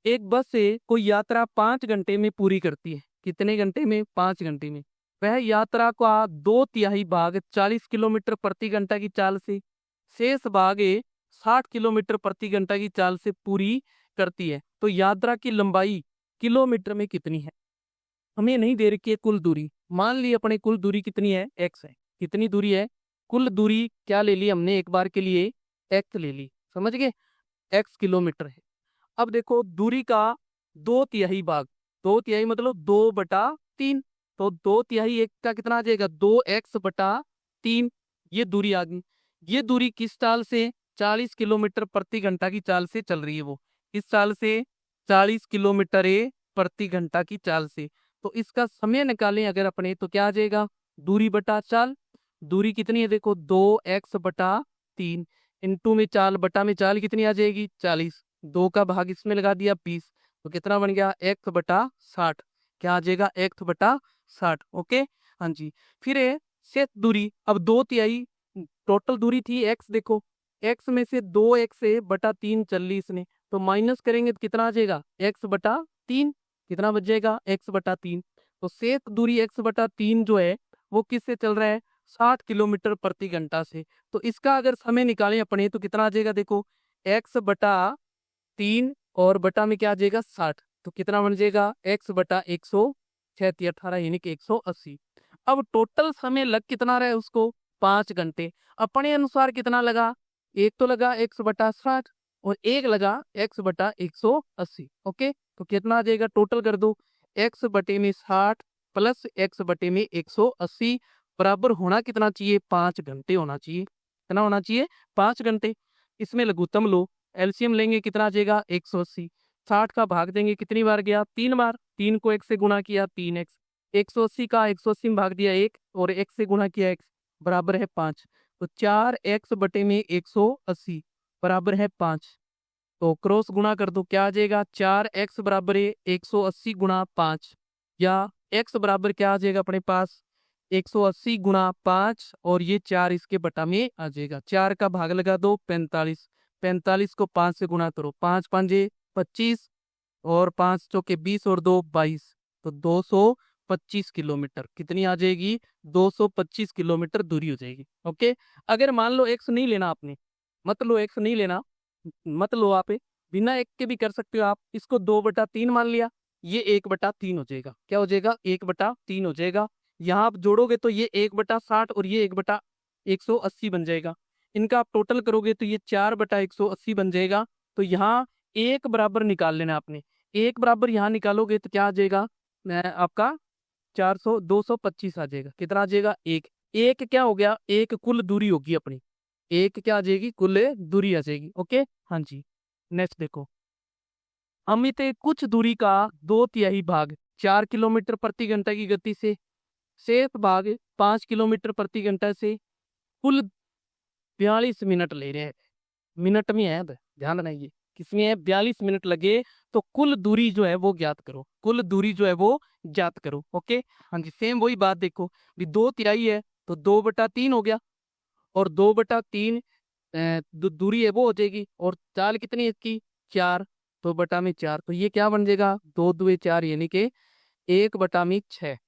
A: एक बस से कोई यात्रा 5 घंटे में पूरी करती है। कितने घंटे में? 5 घंटे में। वह यात्रा का 2/3 भाग 40 किलोमीटर प्रति घंटा की चाल से शेष भाग ए 60 किलोमीटर प्रति घंटा की चाल से पूरी करती है। तो यात्रा की लंबाई किलोमीटर में कितनी है? हमें नहीं दे रखी है कुल दूरी। मान ली अपने कुल दूरी कितनी है? x है। कितनी दूरी है? कुल दूरी क्या ले ली हमने एक बार के लिए? x ले ली। समझ गए? x किलोमीटर है। अब देखो दूरी का 2/3 भाग, 2/3 मतलब 2/3। तो 2/3 एक का कितना आ जाएगा? 2x/3। ये दूरी आ गई। ये दूरी किस चाल से? 40 किलोमीटर प्रति घंटा की चाल से चल रही है वो। किस चाल से? 40 किलोमीटर प्रति घंटा की चाल से। तो इसका समय निकालें अगर अपने तो क्या आ जाएगा? दूरी बटा चाल। दूरी कितनी है? देखो 2x/3 इंटू में चाल बटा में चाल कितनी आ जाएगी? 40। 2 का भाग इसमें लगा दिया 20। तो कितना बन गया? x/60। क्या आ जाएगा? x/60। ओके हाँ जी। फिर है शेष दूरी। अब 2/3 टोटल दूरी थी x। देखो x में से 2x/3 चल ली इसने, तो माइनस करेंगे तो कितना आ जाएगा? x/3। कितना बच जाएगा? x/3। तो शेष दूरी x/3 जो है वो किससे चल रहा है? 60 किलोमीटर प्रति घंटा से। तो इसका अगर समय निकालें अपने तो कितना आ जाएगा? देखो x/3 और बटा में क्या आ जाएगा? 60। तो कितना बन जाएगा? x/100 6 18 यानी कि 180। अब टोटल समय लग कितना रहा है उसको? 5 घंटे। अपने अनुसार कितना लगा? एक तो लगा x/60 और एक लगा x/180। ओके तो कितना आ जाएगा? टोटल कर दो। x/60 प्लस x/180 बराबर होना कितना चाहिए? 5 घंटे होना चाहिए। कितना होना चाहिए? 5 घंटे। इसमें लघुत्तम लो, एलसीएम लेंगे कितना आ जाएगा? 180। 60 का भाग देंगे कितनी बार गया? 3 बार। 3 को 1 से गुणा किया 3x। 180 का 180 में भाग दिया 1 और 1 से गुणा किया x बराबर है 5। तो 4x/180 बराबर है 5। तो क्रॉस गुणा कर दो, क्या आ जाएगा? 4x बराबर है 180 गुणा 5, या x बराबर क्या आ जाएगा अपने पास? 180 गुणा 5 और ये 4 इसके बटा में आ जाएगा। 4 का भाग लगा दो 45। 45 को 5 से गुणा करो, 5 5 25 और 5 चौके 20 और 2 22। तो 225 किलोमीटर कितनी आ जाएगी? 225 किलोमीटर दूरी हो जाएगी। ओके अगर मान लो x नहीं लेना आपने, मत लो x नहीं लेना, मत लो आप, बिना एक के भी कर सकते हो आप। इसको 2/3 मान लिया, ये 1/3 हो जाएगा। क्या हो जाएगा? 1/3 हो जाएगा। यहाँ आप जोड़ोगे तो ये 1/60 और ये 1/180 बन जाएगा। इनका आप टोटल करोगे तो ये 4/180 बन जाएगा। तो यहाँ एक बराबर निकाल लेना आपने। एक बराबर यहाँ निकालोगे तो क्या आ जाएगा? आपका 225 आ जाएगा। कितना आ जाएगा? एक। एक क्या हो गया? एक कुल दूरी होगी अपनी। एक क्या आ जाएगी? कुल दूरी आ जाएगी। ओके हाँ जी। नेक्स्ट देखो, अमित कुछ दूरी का 2/3 भाग 4 किलोमीटर प्रति घंटा की गति से, शेष भाग 5 किलोमीटर प्रति घंटा से कुल 42 मिनट ले रहे हैं। मिनट में है, ध्यान देना ये किसमें है? 42 मिनट लगे। तो कुल दूरी जो है वो ज्ञात करो। कुल दूरी जो है वो ज्ञात करो। ओके हाँ जी। सेम वही बात देखो, भी 2/3 है तो 2/3 हो गया, और 2/3 दूरी है वो हो जाएगी, और चाल कितनी है इसकी? 4। तो बटा में 4, तो ये क्या बन जाएगा? 2 2 4 यानी कि 1/6।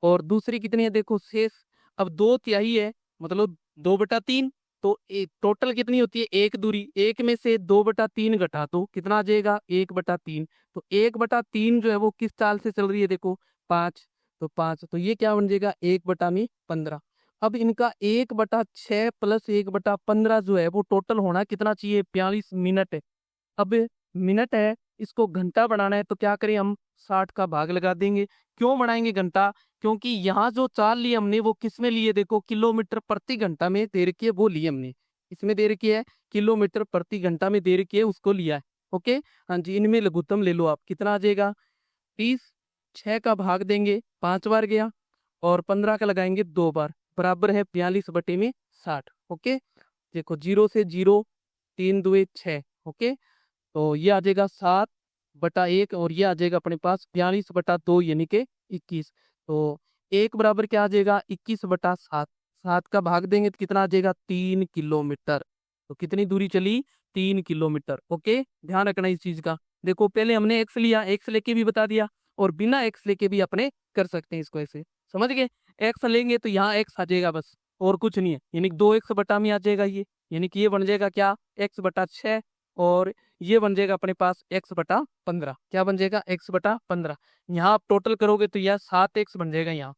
A: और दूसरी कितनी है? देखो शेष। अब 2/3 है मतलब 2/3। तो टोटल कितनी होती है? एक दूरी। एक में से 2/3 घटा तो कितना आ जाएगा? 1/3। तो 1/3 जो है वो किस चाल से चल रही है? देखो 5। तो 5, तो ये क्या बन जाएगा? 1/15। अब इनका 1/6 प्लस 1/15 जो है वो टोटल होना कितना चाहिए? 42 मिनट। अब मिनट है, इसको घंटा बनाना है तो क्या करें हम? 60 का भाग लगा देंगे। क्यों बनाएंगे घंटा? क्योंकि यहाँ जो चाल ली हमने वो किस में लिए? देखो किलोमीटर प्रति घंटा में दे रखी है, वो ली हमने। इसमें दे रखी है किलोमीटर प्रति घंटा में दे रखी है, उसको लिया है। ओके हाँ जी। इनमें लघुत्तम ले लो आप, कितना आ जाएगा? 30। 6 का भाग देंगे 5 बार गया, और 15 का लगाएंगे 2 बार, बराबर है 42/60। ओके देखो 0 से 0, 3 2 6। ओके तो ये आ जाएगा 7/1, और ये आ जाएगा अपने पास 42/2 यानी कि 21। तो एक बराबर क्या आ जाएगा? 21/7। 7 का भाग देंगे तो कितना आ जाएगा? 3 किलोमीटर। तो कितनी दूरी चली? 3 किलोमीटर। ओके ध्यान रखना इस चीज का। देखो पहले हमने एक्स लिया, एक्स लेके भी बता दिया, और बिना एक्स लेके भी अपने कर सकते हैं इसको ऐसे। समझ गए? एक्स लेंगे तो यहाँ एक्स आ जाएगा बस, और कुछ नहीं है, यानी 2x बटा में आ जाएगा ये। यानी कि ये बन जाएगा क्या, x/6, और ये बन जाएगा अपने पास x/15। क्या बन जाएगा, x/15। यहाँ आप टोटल करोगे तो यह 7x बन जाएगा यहाँ,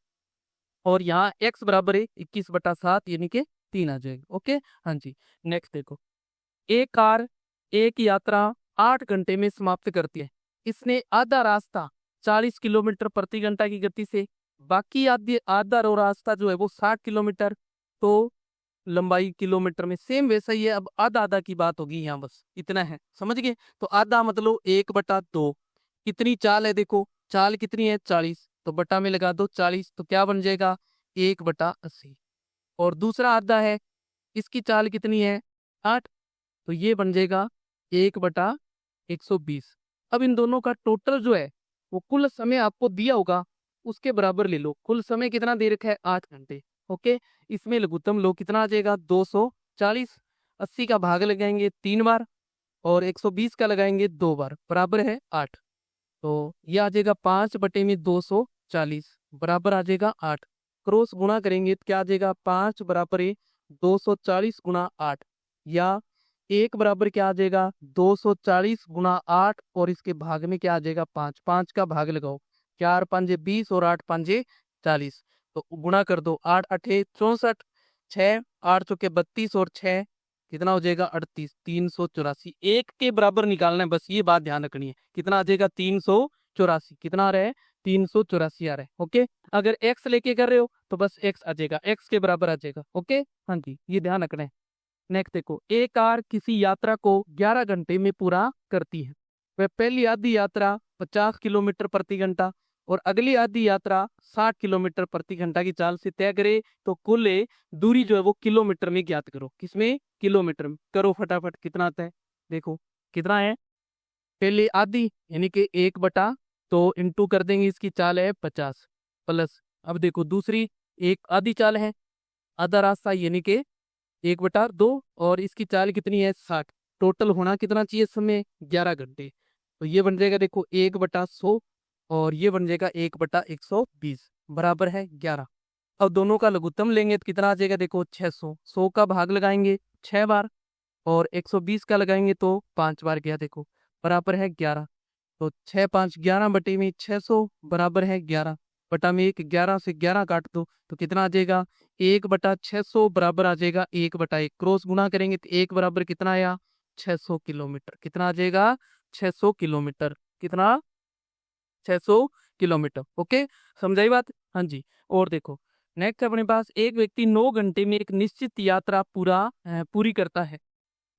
A: और यहाँ x बराबर है 21/7 यानी कि 3 आ जाएगा। ओके, हाँ जी। नेक्स्ट देखो, एक कार एक यात्रा 8 घंटे में समाप्त करती है। इसने आधा रास्ता 40 किलोमीटर प्रति घंटा की गति से, बाकी आधा रो रास्ता जो है वो 60 किलोमीटर, तो लंबाई किलोमीटर में सेम वैसा ही है। अब आधा आधा की बात होगी यहाँ, बस इतना है, समझ गए। तो आधा मतलब 1/2। कितनी चाल है, देखो चाल कितनी है 40, तो बटा में लगा दो 40, तो क्या बन जाएगा 1/80। और दूसरा आधा है, इसकी चाल कितनी है 8, तो ये बन जाएगा 1/120। अब इन दोनों का टोटल जो है वो कुल समय आपको दिया होगा उसके बराबर ले लो। कुल समय कितना दे रखा है 8 घंटे। ओके, इसमें लघुत्तम लो कितना आ जाएगा 240। 80 का भाग लगाएंगे 3 बार, और 120 का लगाएंगे 2 बार, बराबर है 8। तो ये आ जाएगा 5/240 बराबर आ जाएगा 8। क्रॉस गुणा करेंगे तो क्या आ जाएगा, 5 बराबर है 240 गुणा 8, या 1 बराबर क्या आ जाएगा 240 गुणा 8, और इसके भाग में क्या आ जाएगा 5। 5 का भाग लगाओ, 4 पंजे 20 और 8 पंजे 40, तो गुणा कर दो, 8 अठे 64, 6 8 चौके 32 और 6 कितना हो जाएगा 38, 384। एक के बराबर निकालना है, बस ये बात ध्यान रखनी है। कितना आ जाएगा 384, कितना आ रहा है 384 आ रहा है। ओके, अगर x लेके कर रहे हो तो बस x आ जाएगा, x के बराबर आ जाएगा। ओके, हाँ जी, ये ध्यान रखना है। नेक्स्ट देखो, एक कार किसी यात्रा को 11 घंटे में पूरा करती है। वह पहली आधी यात्रा 50 किलोमीटर प्रति घंटा और अगली आधी यात्रा 60 किलोमीटर प्रति घंटा की चाल से तय करे, तो कुल दूरी जो है वो किलोमीटर में ज्ञात करो। किसमें, किलोमीटर में। करो फटाफट, कितना आता है देखो, कितना है, पहले आधी यानी कि 1 तो इंटू कर देंगे, इसकी चाल है 50 प्लस, अब देखो दूसरी एक आधी चाल है, आधा रास्ता यानी कि 1/2, और इसकी चाल कितनी है 60। टोटल होना कितना चाहिए समय 11 घंटे, तो ये बन जाएगा देखो 1/100, और ये बन जाएगा 1/120 बराबर है 11। अब दोनों का लघुत्तम लेंगे तो कितना आ जाएगा देखो 600। 100 का भाग लगाएंगे 6 बार, और 120 का लगाएंगे तो 5 बार गया, देखो बराबर है 11। तो 6 5 11 बटे में 600 बराबर है 11, बटा में 1, 11 से 11 काट दो तो कितना आ जाएगा 1/600 बराबर आ जाएगा 1/1। क्रॉस गुणा करेंगे तो 1 बराबर कितना आया 600 किलोमीटर। कितना आ जाएगा 600 किलोमीटर, कितना 600 किलोमीटर। ओके, समझाई बात, हाँ जी। और देखो नेक्स्ट अपने पास, एक व्यक्ति 9 घंटे में एक निश्चित यात्रा पूरी करता है।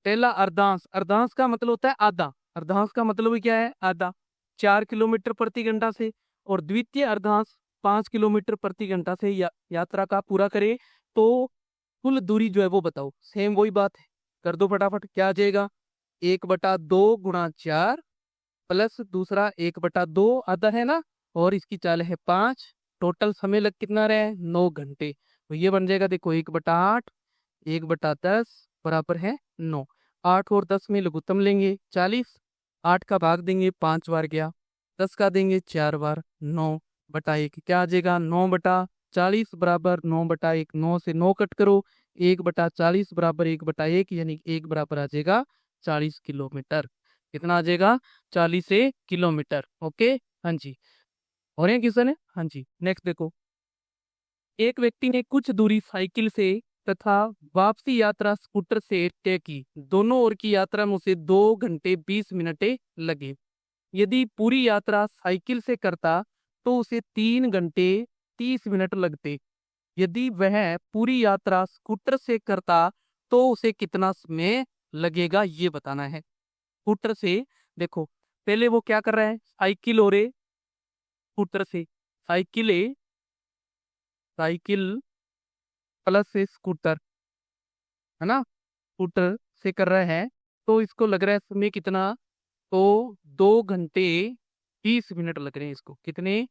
A: पहला अर्धांश, अर्धांश का मतलब होता है आधा, अर्धांश का मतलब क्या है आधा, 4 किलोमीटर प्रति घंटा से, और द्वितीय अर्धांश 5 किलोमीटर प्रति घंटा से यात्रा का पूरा करे, तो कुल दूरी जो है वो बताओ। सेम वही बात है, कर दो फटाफट, क्या आ जाएगा 1/2 गुणा 4 प्लस दूसरा 1/2 आधा है ना, और इसकी चाल है 5। टोटल समय लग कितना रहे 9 घंटे, तो ये बन जाएगा देखो 1/8, 1/10 बराबर है 9। 8 और 10 में लघुत्तम लेंगे 40, 8 का भाग देंगे 5 बार गया, 10 का देंगे 4 बार, 9/1 क्या आ जाएगा 9/40 बराबर 9/1। 9 से 9 कट करो, 1/40 बराबर 1/1, यानी 1 बराबर आ जाएगा 40 किलोमीटर। कितना आ जाएगा 40 किलोमीटर। ओके, हाँ जी। और ये क्वेश्चन है, हाँ जी। नेक्स्ट देखो, एक व्यक्ति ने कुछ दूरी साइकिल से तथा वापसी यात्रा स्कूटर से तय की। दोनों ओर की यात्रा में उसे 2 घंटे 20 मिनट लगे। यदि पूरी यात्रा साइकिल से करता तो उसे 3 घंटे 30 मिनट लगते। यदि वह पूरी यात्रा स्कूटर से करता तो उसे कितना समय लगेगा, ये बताना है। स्कूटर से देखो, पहले वो क्या कर रहा है, साइकिल और स्कूटर से, साइकिल साइकिल प्लस से स्कूटर, है ना, स्कूटर से कर रहे हैं, तो इसको लग रहा है समय कितना, तो 2 घंटे 30 मिनट लग रहे हैं इसको। कितने,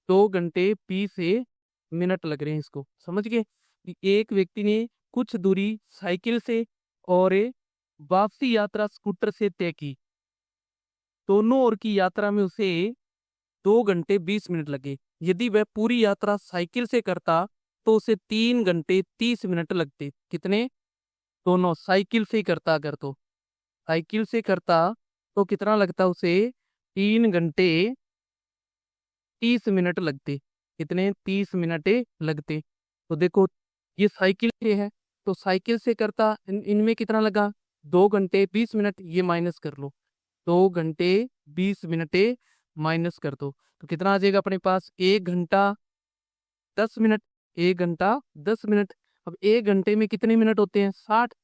A: 2 घंटे 20 मिनट लग रहे हैं इसको, समझ गए। एक व्यक्ति ने कुछ दूरी साइकिल से और वापसी यात्रा स्कूटर से तय की। दोनों ओर की यात्रा में उसे 2 घंटे 20 मिनट लगे। यदि वह पूरी यात्रा साइकिल से करता तो उसे 3 घंटे 30 मिनट लगते। कितने, दोनों साइकिल से ही करता, अगर तो साइकिल से करता तो कितना लगता उसे, 3 घंटे 30 मिनट लगते। कितने, 30 मिनट लगते। तो देखो ये साइकिल से है, तो साइकिल से करता इनमें कितना लगा, 2 घंटे 20 मिनट, ये माइनस कर लो, 2 घंटे 20 मिनट माइनस कर दो, तो कितना आ जाएगा अपने पास, 1 घंटा 10 मिनट। 1 घंटा 10 मिनट। अब 1 घंटे में कितने मिनट होते हैं, 60,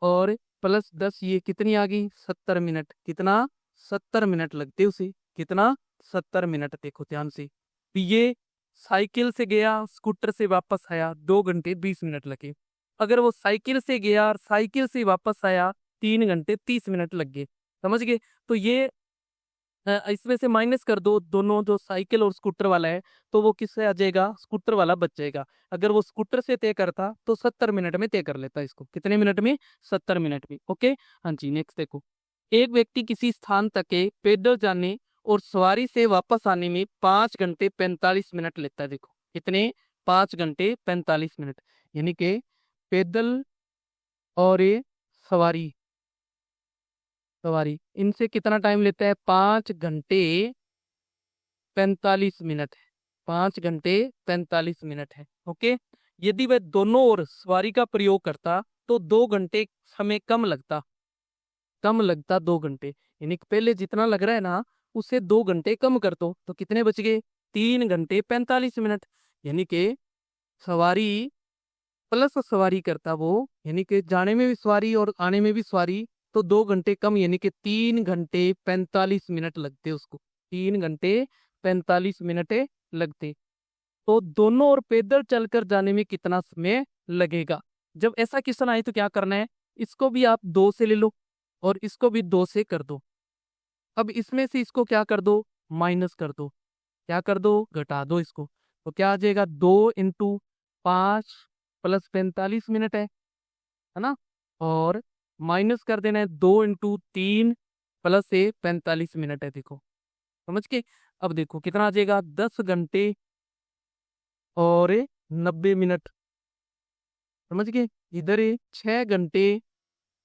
A: और प्लस 10, ये कितनी आ गई, 70 मिनट। कितना, 70 मिनट लगते उसे। कितना, 70 मिनट। देखो ध्यान से, तो ये साइकिल से गया, स्कूटर से वापस आया, 2 घंटे 20 मिनट लगे। अगर वो साइकिल से गया और साइकिल से वापस आया, 3 घंटे 30 मिनट लग गए। समझ गए। तो ये इसमें से माइनस कर दो दोनों, जो साइकिल और स्कूटर वाला है, तो वो किससे आ जाएगा, स्कूटर वाला बच जाएगा। अगर वो स्कूटर से तय करता तो 70 मिनट में तय कर लेता इसको। कितने मिनट में, 70 मिनट में। ओके। हाँ जी, नेक्स्ट देखो। एक व्यक्ति किसी स्थान तक के पैदल जाने और सवारी से वापस आने में 5 घंटे 45 मिनट लेता है। देखो कितने, 5 घंटे 45 मिनट। यानी कि पैदल और ये सवारी, सवारी इनसे कितना टाइम लेता है, 5 घंटे 45 मिनट है। 5 घंटे 45 मिनट है। ओके। यदि वह दोनों ओर सवारी का प्रयोग करता तो 2 घंटे समय कम लगता 2 घंटे। यानी कि पहले जितना लग रहा है ना, उससे 2 घंटे कम कर दो, तो कितने बच गए, 3 घंटे 45 मिनट। यानी कि सवारी प्लस सवारी करता वो, यानी कि जाने में भी सवारी और आने में भी सवारी, तो 2 घंटे कम, यानी कि 3 घंटे 45 मिनट लगते उसको। 3 घंटे 45 मिनट लगते। तो दोनों ओर पैदल चलकर जाने में कितना समय लगेगा। जब ऐसा क्वेश्चन आए तो क्या करना है, इसको भी आप 2 से ले लो और इसको भी 2 से कर दो। अब इसमें से इसको क्या कर दो, माइनस कर दो। क्या कर दो, घटा दो इसको। तो क्या आ जाएगा, 2 × 5 प्लस 45 मिनट है ना। और माइनस कर देना है 2 × 3 प्लस से 45 मिनट है। देखो समझ के। अब देखो कितना आ जाएगा, 10 घंटे और 90 मिनट। समझ गए। इधर 6 घंटे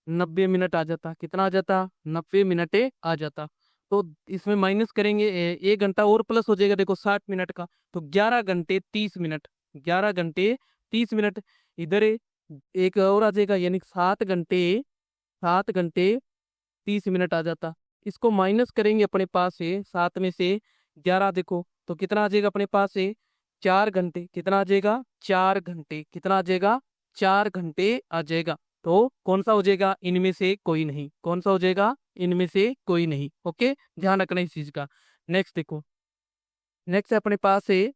A: 90 मिनट आ जाता। कितना आ जाता, 90 मिनट आ जाता। तो इसमें माइनस करेंगे, 1 घंटा और प्लस हो जाएगा, देखो 60 मिनट का, तो 11 घंटे 30 मिनट। 11 घंटे 30 मिनट। इधर एक और आ जाएगा, यानी 7 घंटे 30 मिनट आ जाता। इसको माइनस करेंगे अपने पास से, 7 में से 11, देखो तो कितना आ जाएगा अपने पास से, 4 घंटे। कितना आ जाएगा, 4 घंटे। कितना आ जाएगा, 4 घंटे आ जाएगा। तो कौन सा हो जाएगा, इनमें से कोई नहीं। कौन सा हो जाएगा, इनमें से कोई नहीं। ओके, ध्यान रखना इस चीज का। नेक्स्ट देखो। नेक्स्ट है अपने पास है,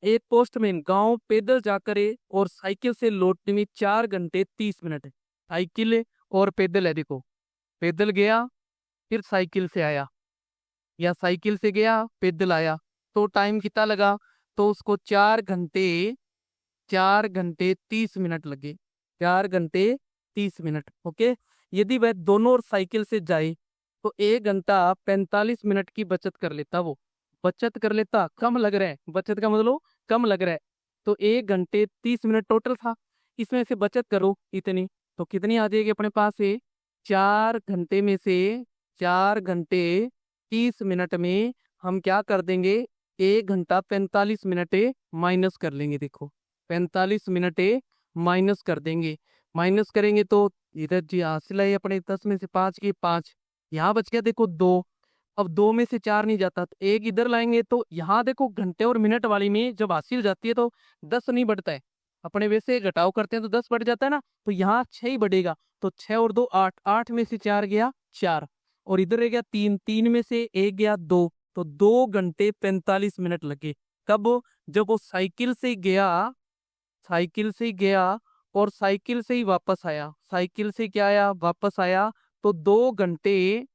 A: एक पोस्टमैन गांव पैदल जाकर और साइकिल से लौटने में 4 घंटे 30 मिनट है। साइकिल और पैदल है। देखो पैदल गया फिर साइकिल से आया, या साइकिल से गया पैदल आया, तो टाइम कितना लगा, तो उसको 4 घंटे 30 मिनट लगे। 4 घंटे 30 मिनट। ओके। यदि वह दोनों ओर साइकिल से जाए तो 1 घंटा 45 मिनट की बचत कर लेता वो। बचत कर लेता, कम लग रहा है, बचत का मतलब कम लग रहा है। तो 1 घंटे 30 मिनट टोटल था, इसमें से बचत करो इतनी, तो कितनी आ जाएगी अपने पास से, 4 घंटे में से 4 घंटे 30 मिनट में हम क्या कर देंगे, 1 घंटा 45 मिनट माइनस कर लेंगे। देखो 45 मिनट माइनस कर देंगे। माइनस करेंगे तो इधर जी हासिल है अपने 10 में से 5 की 5, यहाँ बच गया देखो 2। अब 2 में से 4 नहीं जाता, तो 1 इधर लाएंगे, तो यहाँ देखो घंटे और मिनट वाली में जब हासिल जाती है तो 10 नहीं बढ़ता है। अपने वैसे घटाव करते हैं तो 10 बढ़ जाता है ना, तो यहाँ 6 ही बढ़ेगा। तो 6 और 2 8, 8 में से 4 गया 4, और इधर रह गया 3, 3 में से 1 गया 2, तो 2 घंटे 45 मिनट लगे। कब, जब वो साइकिल से गया और साइकिल से ही वापस आया। साइकिल से क्या आया, वापस आया, तो 2 घंटे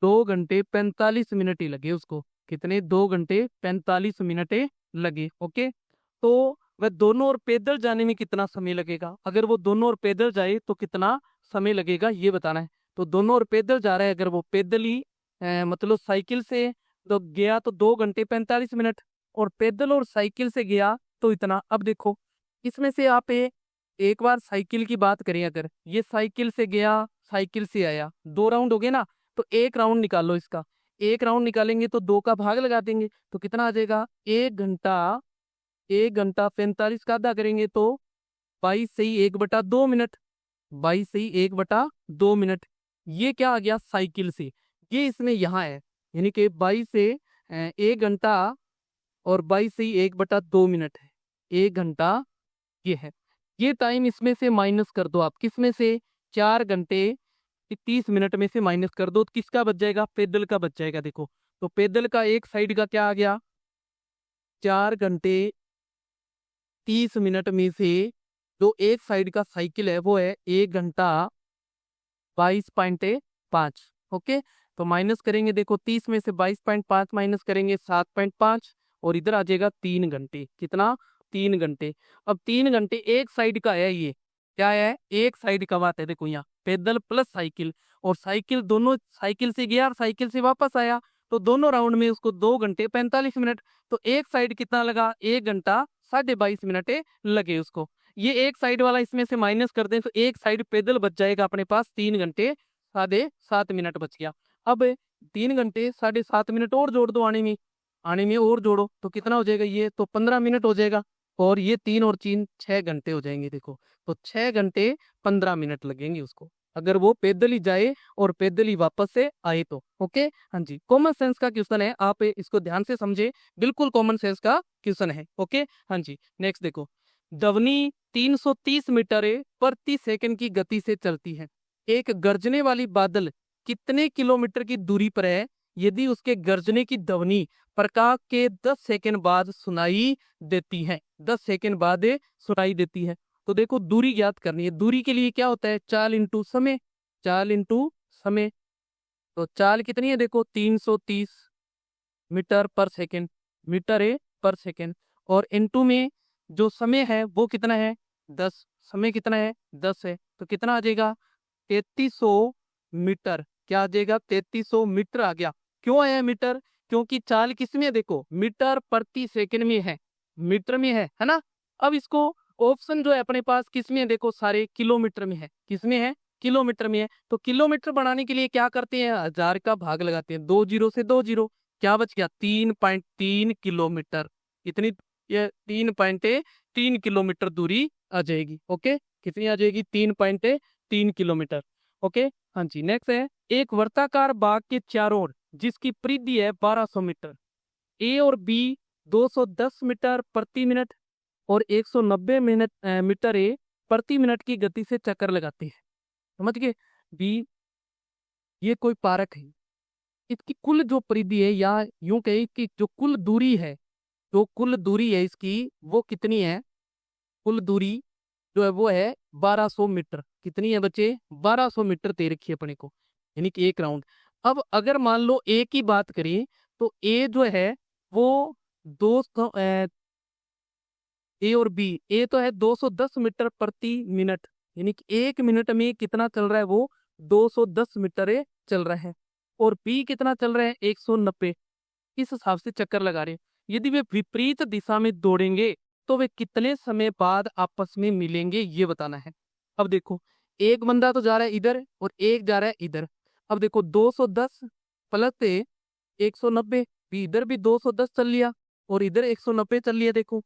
A: 45 मिनट ही लगे उसको। कितने, 2 घंटे 45 मिनट लगे। ओके। तो वह दोनों ओर पैदल जाने में कितना समय लगेगा, अगर वो दोनों ओर पैदल जाए तो कितना समय लगेगा ये बताना है। तो दोनों ओर पैदल जा रहा है, अगर वो पैदल ही मतलब साइकिल से तो गया तो 2 घंटे 45 मिनट, और पैदल और साइकिल से गया तो इतना। अब देखो इसमें से आप एक बार साइकिल की बात करें, अगर ये साइकिल से गया, साइकिल से आया, 2 राउंड हो गए ना, तो 1 राउंड निकालो इसका। 1 राउंड निकालेंगे तो 2 का भाग लगा देंगे, तो कितना आ जाएगा? 1 घंटा 45 का आधा करेंगे तो 22 से ही 1/2 मिनट, 22 से ही 1/2 मिनट। ये क्या आ गया? साइकिल से। ये इसमें यहाँ है, यानी कि 22 से 1 घंटा और 22 से ही 1/2 मिनट है, 1 घंटा ये है। ये टाइम इसमें से माइनस कर दो आप, किसमें से? 4 घंटे 30 मिनट में से माइनस कर दो, तो किसका बच जाएगा? पैदल का बच जाएगा। देखो, तो पैदल का एक साइड का क्या आ गया? 4 घंटे 30 मिनट में से जो एक साइड का साइकिल है वो है 1 घंटा 22.5। ओके, तो माइनस करेंगे, देखो 30 में से 22.5 माइनस करेंगे 7.5, और इधर आ जाएगा 3 घंटे। कितना? 3 घंटे। अब 3 घंटे एक साइड का है, ये क्या है? एक साइड का बात है। देखो यहाँ पैदल प्लस साइकिल, और साइकिल दोनों, साइकिल से गया और साइकिल से वापस आया, तो दोनों राउंड में उसको 2 घंटे 45 मिनट। तो एक साइड कितना लगा? 1 घंटा 22.5 मिनट लगे उसको। ये एक साइड वाला इसमें से माइनस कर दें तो एक साइड पैदल बच जाएगा अपने पास, 3 घंटे 7.5 मिनट बच गया। अब 3 घंटे 7.5 मिनट और जोड़ दो, आने में और जोड़ो तो कितना हो जाएगा? ये तो 15 मिनट हो जाएगा, और ये 3 और 3 6 घंटे हो जाएंगे। देखो, तो 6 घंटे 15 मिनट लगेंगे उसको, अगर वो पैदल ही जाए और पैदल ही वापस से आए तो। ओके, हाँ जी, कॉमन सेंस का क्वेश्चन है, आप इसको ध्यान से समझे, बिल्कुल कॉमन सेंस का क्वेश्चन है। ओके, हाँ जी, नेक्स्ट देखो। ध्वनि 330 मीटर प्रति सेकंड की गति से चलती है। एक गर्जने वाली बादल कितने किलोमीटर की दूरी पर है? यदि उसके गर्जने की ध्वनि प्रकाश के 10 सेकंड बाद सुनाई देती है, 10 सेकंड बाद सुनाई देती है। तो देखो, दूरी ज्ञात करनी है। दूरी के लिए क्या होता है? चाल इंटू समय, चाल इंटू समय। तो चाल कितनी है? देखो 330 मीटर पर सेकंड, मीटर है पर सेकंड, और इंटू में जो समय है वो कितना है? 10। समय कितना है? 10 है, तो कितना आ जाएगा? 3300 मीटर। क्या आ जाएगा? 3300 मीटर आ गया। क्यों आया मीटर? क्योंकि चाल किसमें है? देखो, मीटर प्रति सेकंड में है, मीटर में है ना। अब इसको ऑप्शन जो है अपने पास किसमें है? देखो, सारे किलोमीटर में है। किसमें है? किलोमीटर में है। तो किलोमीटर बनाने के लिए क्या करते हैं? 1000 का भाग लगाते हैं, 2 जीरो से 2 जीरो, क्या बच गया? 3.3 किलोमीटर। इतनी, ये 3.3 किलोमीटर दूरी आ जाएगी। ओके, कितनी आ जाएगी? 3.3 किलोमीटर। ओके, हाँ जी, नेक्स्ट है। एक वर्ताकार बाग के चारों ओर जिसकी परिधि है 1200 मीटर, ए और बी 210 मीटर प्रति मिनट और 190 मीटर ए प्रति मिनट की गति से चक्कर लगाते हैं। समझ गए? बी, ये कोई पार्क है, इसकी कुल जो परिधि है, या यूं कहे कि जो कुल दूरी है, जो कुल दूरी है इसकी, वो कितनी है? कुल दूरी जो है वो है 1200 मीटर। कितनी है बच्चे? 1200 मीटर दे रखी है अपने को, यानी कि एक राउंड। अब अगर मान लो ए की बात करें, तो ए जो है वो 200, ए और बी, ए तो है 210 मीटर प्रति मिनट, यानी कि 1 मिनट में कितना चल रहा है? वो 210 मीटर चल रहा है। और बी कितना चल रहा है? 190। इस हिसाब से चक्कर लगा रहे हैं। यदि वे विपरीत दिशा में दौड़ेंगे तो वे कितने समय बाद आपस में मिलेंगे, ये बताना है। अब देखो, एक बंदा तो जा रहा है इधर और एक जा रहा है इधर। अब देखो, 210 प्लस 190, भी इधर भी 210 चल लिया और इधर 190 चल लिया। देखो,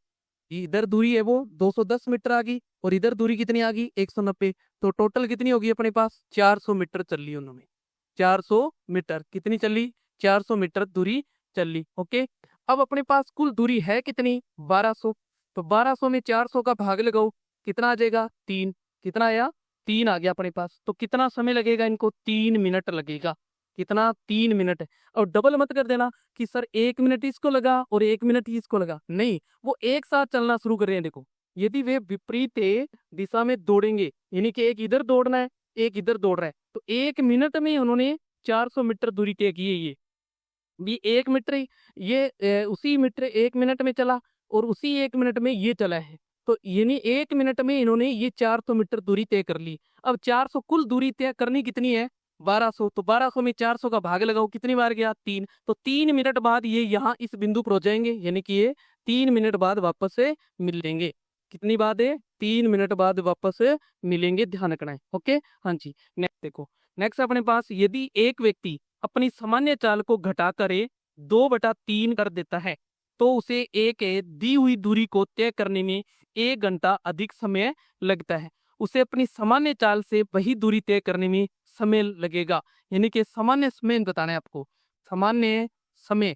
A: इधर दूरी है वो 210 मीटर आ गई, और इधर दूरी कितनी आ गई? 190। तो टोटल कितनी होगी अपने पास? 400 मीटर चल ली उन्होंने। 400 मीटर कितनी चल ली? 400 मीटर दूरी चल ली। ओके, अब अपने पास कुल दूरी है कितनी? 1200। तो 1200 में 400 का भाग लगाओ, कितना आ जाएगा? 3। कितना आया? 3 आ गया अपने पास। तो कितना समय लगेगा इनको? 3 मिनट लगेगा। कितना? 3 मिनट। और डबल मत कर देना कि सर 1 मिनट इसको लगा और 1 मिनट इसको लगा, नहीं, वो एक साथ चलना शुरू कर रहे हैं। देखो, यदि वे विपरीत दिशा में दौड़ेंगे, यानी कि एक इधर दौड़ना है, एक इधर दौड़ रहा है, तो 1 मिनट में उन्होंने 400 मीटर दूरी तय की है। ये भी 1 मीटर ये उसी मीटर 1 मिनट में चला, और उसी 1 मिनट में ये चला है। तो यानी 1 मिनट में इन्होंने ये 400 मीटर दूरी तय कर ली। अब 400 कुल दूरी तय करनी कितनी है? 1200। तो 1200 में 400 का भाग लगाओ, कितनी बार गया? 3। तो 3 मिनट बाद ये यहाँ इस बिंदु पर हो जाएंगे, यानी कि ये 3 मिनट बाद वापस से मिल लेंगे। कितनी बात है? 3 मिनट बाद वापस मिलेंगे, ध्यान रखना है। ओके, हाँ जी। नेक्स्ट देखो, नेक्स्ट अपने पास, यदि एक व्यक्ति अपनी सामान्य चाल को घटाकर 2/3 कर देता है तो उसे एक दी हुई दूरी को तय करने में 1 घंटा अधिक समय लगता है। उसे अपनी सामान्य चाल से वही दूरी तय करने में समय लगेगा। यानी कि सामान्य समय बताना है आपको, सामान्य समय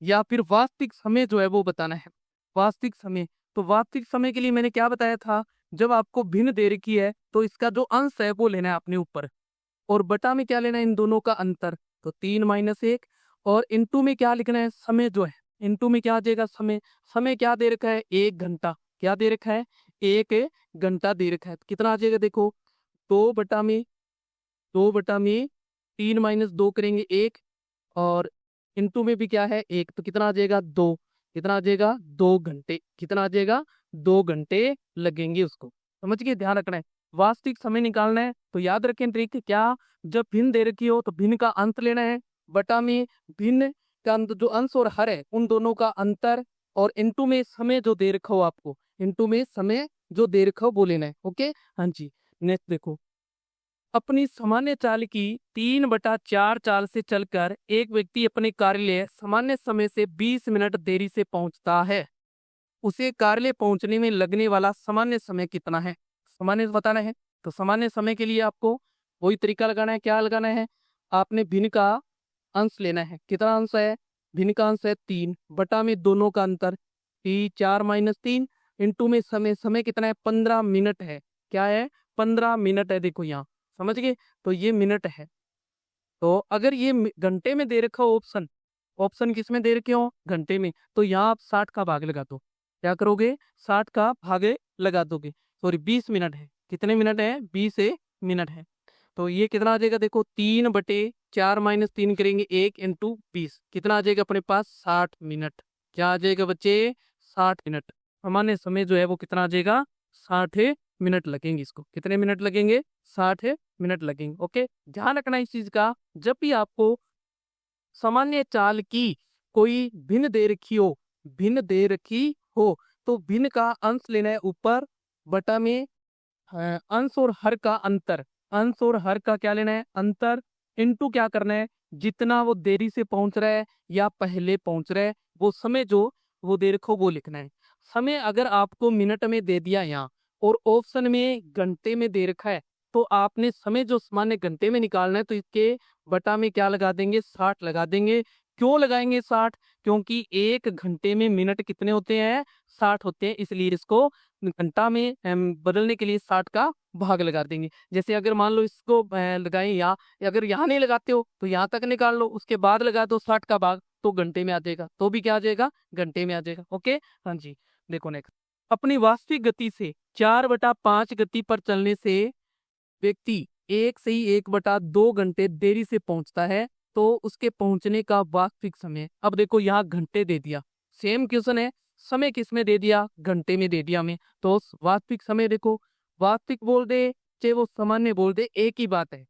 A: या फिर वास्तविक समय जो है वो बताना है। वास्तविक समय, तो वास्तविक समय के लिए मैंने क्या बताया था, जब आपको भिन्न दे रखी है तो इसका जो अंश है वो लेना है अपने ऊपर, और बटा में क्या लेना है, इन दोनों का अंतर, तो 3 - 1, और इनटू में क्या लिखना है, समय जो है, इनटू में क्या आ जाएगा, समय। समय क्या दे रखा है, 1 घंटा। क्या दे रखा है, 1 घंटा दे रखा है। तो कितना आ जाएगा देखो, 2/2 3 - 2 करेंगे 1, और इनटू में भी क्या है 1, तो कितना आ जाएगा 2। कितना आ जाएगा 2 घंटे। कितना आ जाएगा 2 घंटे लगेंगे उसको। समझ गए, ध्यान रखना है। वास्तविक समय निकालना है तो याद रखें ट्रिक क्या, जब भिन्न दे रखी हो तो भिन्न का अंत लेना है, बटा में भिन्न का जो अंश और हर है उन दोनों का अंतर, और इनटू में समय जो दे रखा हो आपको, इनटू में समय जो दे रखा हो वो लेना है। ओके, हाँ जी। नेक्स्ट देखो, अपनी सामान्य चाल की 3/4 चाल से चलकर एक व्यक्ति अपने कार्यालय सामान्य समय से 20 मिनट देरी से पहुंचता है। उसे कार्यालय पहुंचने में लगने वाला सामान्य समय कितना है, सामान्य बताना है। तो सामान्य समय के लिए आपको वही तरीका लगाना है। क्या लगाना है, आपने भिन्न का अंश लेना है। कितना अंश है, भिन्न का अंश है 3, बटा में दोनों का अंतर, 4 - 3, इंटू में समय, समय कितना है 15 मिनट है। क्या है, 15 मिनट है। देखो यहाँ, समझ गए, तो ये मिनट है। तो अगर ये घंटे में दे रखा हो ऑप्शन, ऑप्शन किस में दे रखे हो, घंटे में, तो यहाँ आप 60 का भाग लगा दो। क्या करोगे, 60 का भाग लगा दोगे। सॉरी, 20 मिनट है। कितने मिनट है, 20 मिनट है। तो ये कितना आ जाएगा देखो, 3/4 - 3 करेंगे 1 इंटू 20, कितना आ जाएगा अपने पास 60 मिनट। क्या आ जाएगा बच्चे, 60 मिनट। सामान्य समय जो है वो कितना आ जाएगा, 60 मिनट लगेंगे। इसको कितने मिनट लगेंगे, 60 मिनट लगेंगे। ओके, ध्यान रखना इस चीज का, जब भी आपको सामान्य चाल की कोई भिन्न दे रखी हो, भिन्न दे रखी हो, तो भिन्न का अंश लेना है ऊपर, बटा में अंश और हर का अंतर, अंश और हर का क्या लेना है, अंतर, इनटू क्या करना है, जितना वो देरी से पहुंच रहा है या पहले पहुंच रहा है, वो समय जो वो दे रखो वो लिखना है। समय अगर आपको मिनट में दे दिया यहाँ, और ऑप्शन में घंटे में दे रखा है, तो आपने समय जो सामान्य घंटे में निकालना है, तो इसके बटा में क्या लगा देंगे, 60 लगा देंगे। क्यों लगाएंगे 60, क्योंकि 1 घंटे में मिनट कितने होते हैं, 60 होते हैं, इसलिए इसको घंटा में बदलने के लिए 60 का भाग लगा देंगे। जैसे अगर मान लो इसको लगाएं यहाँ, अगर यहाँ नहीं लगाते हो तो यहाँ तक निकाल लो, उसके बाद लगा दो 60 का भाग, तो घंटे में आ जाएगा, तो भी क्या आ जाएगा, घंटे में आ जाएगा। ओके, हाँ जी। देखो नेक्स्ट, अपनी वास्तविक गति से 4/5 गति पर चलने से व्यक्ति 1 घंटे देरी से पहुंचता है, तो उसके पहुंचने का वास्तविक समय, अब देखो यहाँ घंटे दे दिया, सेम क्वेश्चन है, समय किस में दे दिया, घंटे में दे दिया हमें, तो वास्तविक समय देखो, वास्तविक बोल दे चाहे वो सामान्य बोल दे एक ही बात है,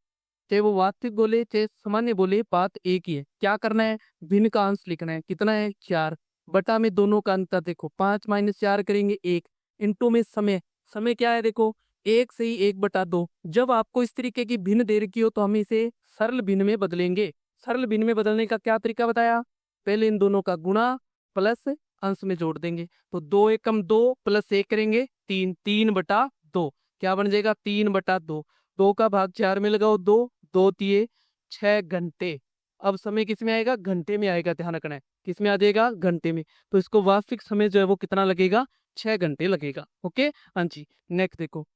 A: चाहे वो वास्तविक बोले चाहे सामान्य बोले बात एक ही है। क्या करना है, भिन्न का अंश लिखना है, कितना है 4, बटा में दोनों का अंतर, देखो 5 - 4 करेंगे 1, इंटू में समय, समय क्या है देखो 1/1/2। जब आपको इस तरीके की भिन्न दे रखी हो तो हम इसे सरल भिन्न में बदलेंगे। सरल भिन्न में बदलने का क्या तरीका बताया, पहले इन दोनों का गुणा प्लस अंश में जोड़ देंगे, तो 2 एकम 2 प्लस 1 करेंगे 3, 3/2, क्या बन जाएगा 3/2, 2 का भाग 4 में लगाओ 2, 2 तिये 6 घंटे। अब समय किस में आएगा, घंटे में आएगा, ध्यान रखना है, किस में आ जाएगा, घंटे में। तो इसको वास्तविक समय जो है वो कितना लगेगा, 6 घंटे लगेगा। ओके, हाँ जी। नेक्स्ट देखो,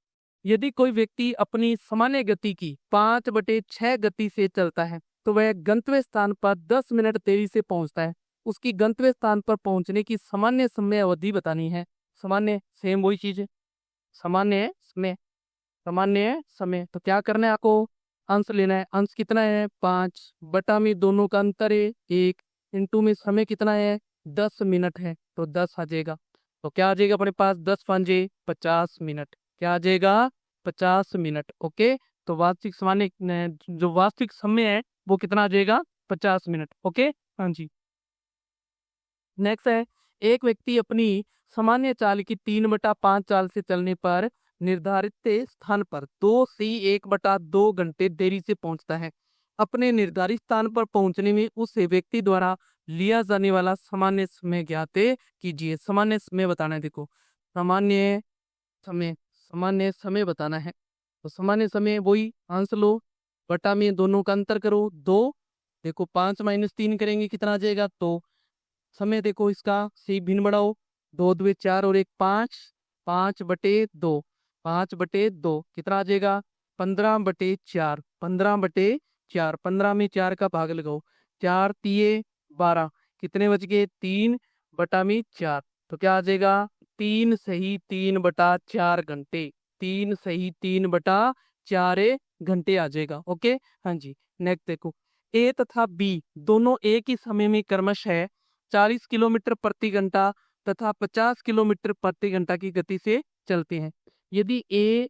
A: यदि कोई व्यक्ति अपनी सामान्य गति की 5/6 गति से चलता है तो वह गंतव्य स्थान पर 10 मिनट देरी से पहुंचता है। उसकी गंतव्य स्थान पर पहुंचने की सामान्य समय अवधि बतानी है। सामान्य सेम वही चीज है, सामान्य समय, सामान्य समय, तो क्या करना है आपको, अंश लेना है। अंश कितना है 5, बटा में दोनों का अंतर है 1, इंटू में समय कितना है 10 मिनट है, तो 10 आ जाएगा। तो क्या आ जाएगा अपने पास, 10×5 = 50 मिनट। क्या आ जाएगा, 50 मिनट। ओके, तो वास्तविक सामान्य जो वास्तविक समय है वो कितना आ जाएगा, 50 मिनट। ओके, हाँ जी। नेक्स्ट है, एक व्यक्ति अपनी सामान्य चाल की 3/5 चाल से चलने पर निर्धारित स्थान पर 2 से 1/2 घंटे देरी से पहुंचता है। अपने निर्धारित स्थान पर पहुंचने में उस व्यक्ति द्वारा लिया जाने वाला सामान्य समय ज्ञात कीजिए। सामान्य समय बताना है, देखो सामान्य समय बताना है। तो सामान्य समय वही आंसर लो, बटा में दोनों का अंतर करो 2, देखो 5 - 3 करेंगे कितना आ जाएगा, तो समय देखो इसका सी भिन्न बढ़ाओ, 2 2 4 और 1 5, 5/2, 5/2 कितना आ जाएगा 15/4, 15/4, 15 में 4 का भाग लगाओ, 4 तिये 12, कितने बच गए 3/4, तो क्या आ जाएगा 3 सही 3/4 घंटे, 3 सही 3/4 घंटे आ जाएगा। ओके हाँ जी, नेक्स्ट देखो, ए तथा बी दोनों एक ही समय में क्रमशः 40 किलोमीटर प्रति घंटा तथा 50 किलोमीटर प्रति घंटा की गति से चलते हैं। यदि ए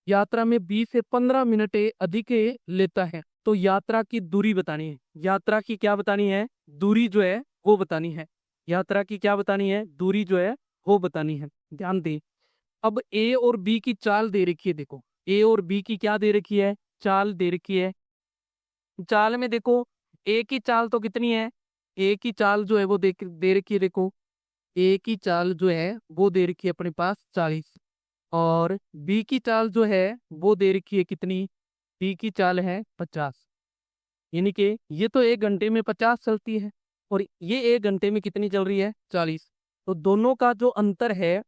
A: यात्रा में 20 से 15 मिनट अधिक लेता है तो यात्रा की दूरी बतानी है। यात्रा की क्या बतानी है, दूरी जो है वो बतानी है। यात्रा की क्या बतानी है, दूरी जो है वो बतानी है। ध्यान दे, अब ए और बी की चाल दे रखी है, देखो ए और बी की क्या दे रखी है, चाल दे रखी है। चाल में देखो ए की चाल तो कितनी है, ए की चाल जो है वो दे रखी है, देखो ए की चाल जो है वो दे रखी है अपने पास 40, और बी की चाल जो है वो दे रखी है कितनी, बी की चाल है 50। यानी कि ये तो 1 घंटे में 50 चलती है और ये 1 घंटे में कितनी चल रही है 40, तो दोनों का जो अंतर है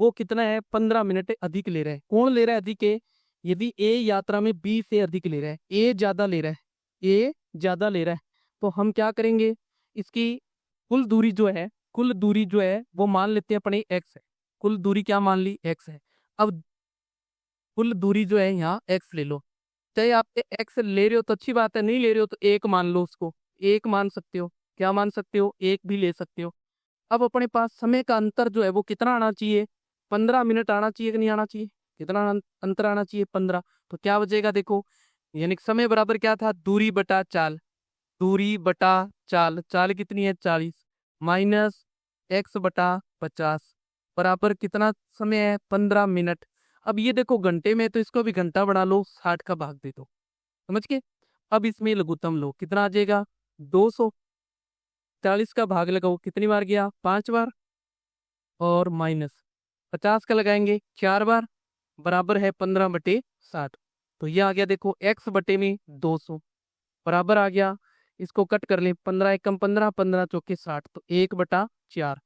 A: वो कितना है 15 मिनट अधिक ले रहा है। कौन ले रहा है अधिक है, यदि ए यात्रा में बी से अधिक ले रहा है, ए ज्यादा ले रहा है, ए ज्यादा ले रहा है, तो हम क्या करेंगे, इसकी कुल दूरी जो है, कुल दूरी जो है वो मान लेते हैं अपने एक्स है। कुल दूरी क्या मान ली, एक्स है। अब कुल दूरी जो है यहाँ एक्स ले लो, चाहे आप एक्स ले रहे हो तो अच्छी बात है, नहीं ले रहे हो तो एक मान लो, उसको एक मान सकते हो, क्या मान सकते हो, एक भी ले सकते हो। अब अपने पास समय का अंतर जो है वो कितना आना चाहिए, 15 मिनट आना चाहिए कि नहीं आना चाहिए, कितना अंतर आना चाहिए 15, तो क्या बचेगा देखो, यानी कि समय बराबर क्या था, दूरी बटा चाल, दूरी बटा चाल, चाल कितनी है 40 माइनस x/50 बराबर कितना समय है 15 मिनट। अब ये देखो घंटे में, तो इसको भी घंटा बना लो, 60 का भाग दे दो, समझ के। अब इसमें लघुत्तम लो, कितना आ जाएगा 200, 40 का भाग लगाओ, कितनी बार गया 5 बार, और माइनस 50 का लगाएंगे 4 बार, बराबर है 15/60, तो ये आ गया देखो x बटे में 200 बराबर आ गया। इसको कट कर लें, 15 एकम 15, 15 चौके 60, तो 1/4,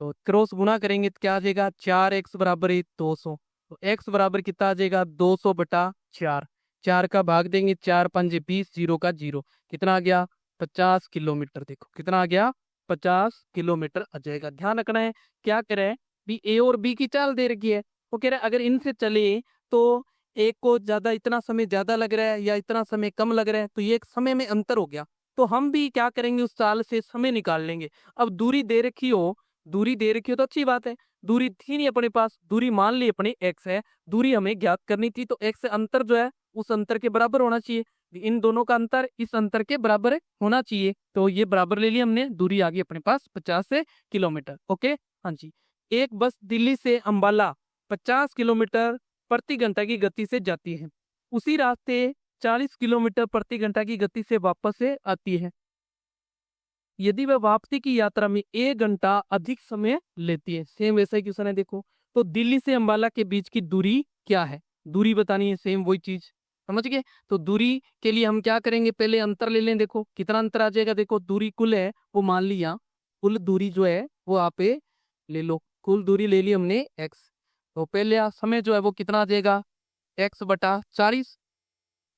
A: तो क्रॉस गुना करेंगे तो क्या आ जाएगा 4x बराबर है 200, तो x बराबर कितना आ जाएगा 200/4, 4 का भाग देंगे, 4 5 20, 0 का 0, कितना आ गया 50 किलोमीटर, देखो कितना आ गया 50 किलोमीटर आ जाएगा। ध्यान रखना है, क्या कह रहे हैं भी ए और बी की चाल दे रखी है, वो कह रहे हैं अगर इनसे चले तो एक को ज्यादा इतना समय ज्यादा लग रहा है या इतना समय कम लग रहा है, तो ये एक समय में अंतर हो गया, तो हम भी क्या करेंगे उस चाल से समय निकाल लेंगे। अब दूरी दे रखी हो, दूरी दे रखी हो तो अच्छी बात है, दूरी थी नहीं अपने पास, दूरी मान ली अपने एक्स है, दूरी हमें ज्ञात करनी थी, तो एक्स अंतर जो है उस अंतर के बराबर होना चाहिए, इन दोनों का अंतर इस अंतर के बराबर होना चाहिए, तो ये बराबर ले लिया हमने, दूरी आ गई अपने पास 50 किलोमीटर। ओके हाँ जी, एक बस दिल्ली से अंबाला 50 किलोमीटर प्रति घंटा की गति से जाती है, उसी रास्ते 40 किलोमीटर प्रति घंटा की गति से वापस से आती है। यदि वह वापसी की यात्रा में 1 घंटा अधिक समय लेती है, सेम वैसा ही क्वेश्चन है देखो, तो दिल्ली से अंबाला के बीच की दूरी क्या है, दूरी बतानी है, सेम वही चीज, समझ गए। तो दूरी के लिए हम क्या करेंगे, पहले अंतर ले लें, देखो कितना अंतर आ जाएगा, देखो दूरी कुल है वो मान लिया, कुल दूरी जो है वो आप ले लो, कुल दूरी ले ली हमने x, तो पहले समय जो है वो कितना आ जाएगा x/40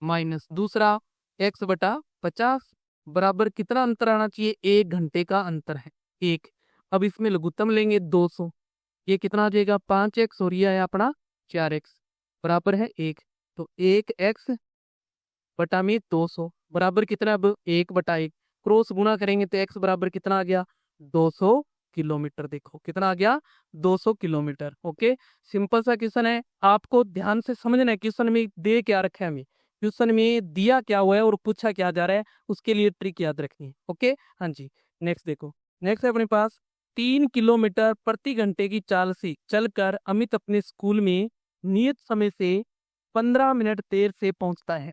A: माइनस दूसरा x/50 बराबर कितना अंतर आना चाहिए, 1 घंटे का अंतर है 1। अब इसमें लघुत्तम लेंगे 200, ये कितना आ जाएगा 5x और ये है अपना 4x बराबर है 1, तो 1x बटा में 200 बराबर कितना, अब 1/1, क्रॉस गुना करेंगे तो x बराबर कितना आ गया 200 किलोमीटर, देखो कितना आ गया 200 किलोमीटर। ओके, सिंपल सा क्वेश्चन है, आपको ध्यान से समझना है क्वेश्चन में दे क्या रखा है, हमें क्वेश्चन में दिया क्या हुआ है और पूछा क्या जा रहा है, उसके लिए ट्रिक याद रखनी है। ओके हाँ जी, नेक्स्ट देखो, नेक्स्ट है अपने पास 3 किलोमीटर प्रति घंटे की चाल से चलकर अमित अपने स्कूल में नियत समय से 15 मिनट देर से पहुंचता है।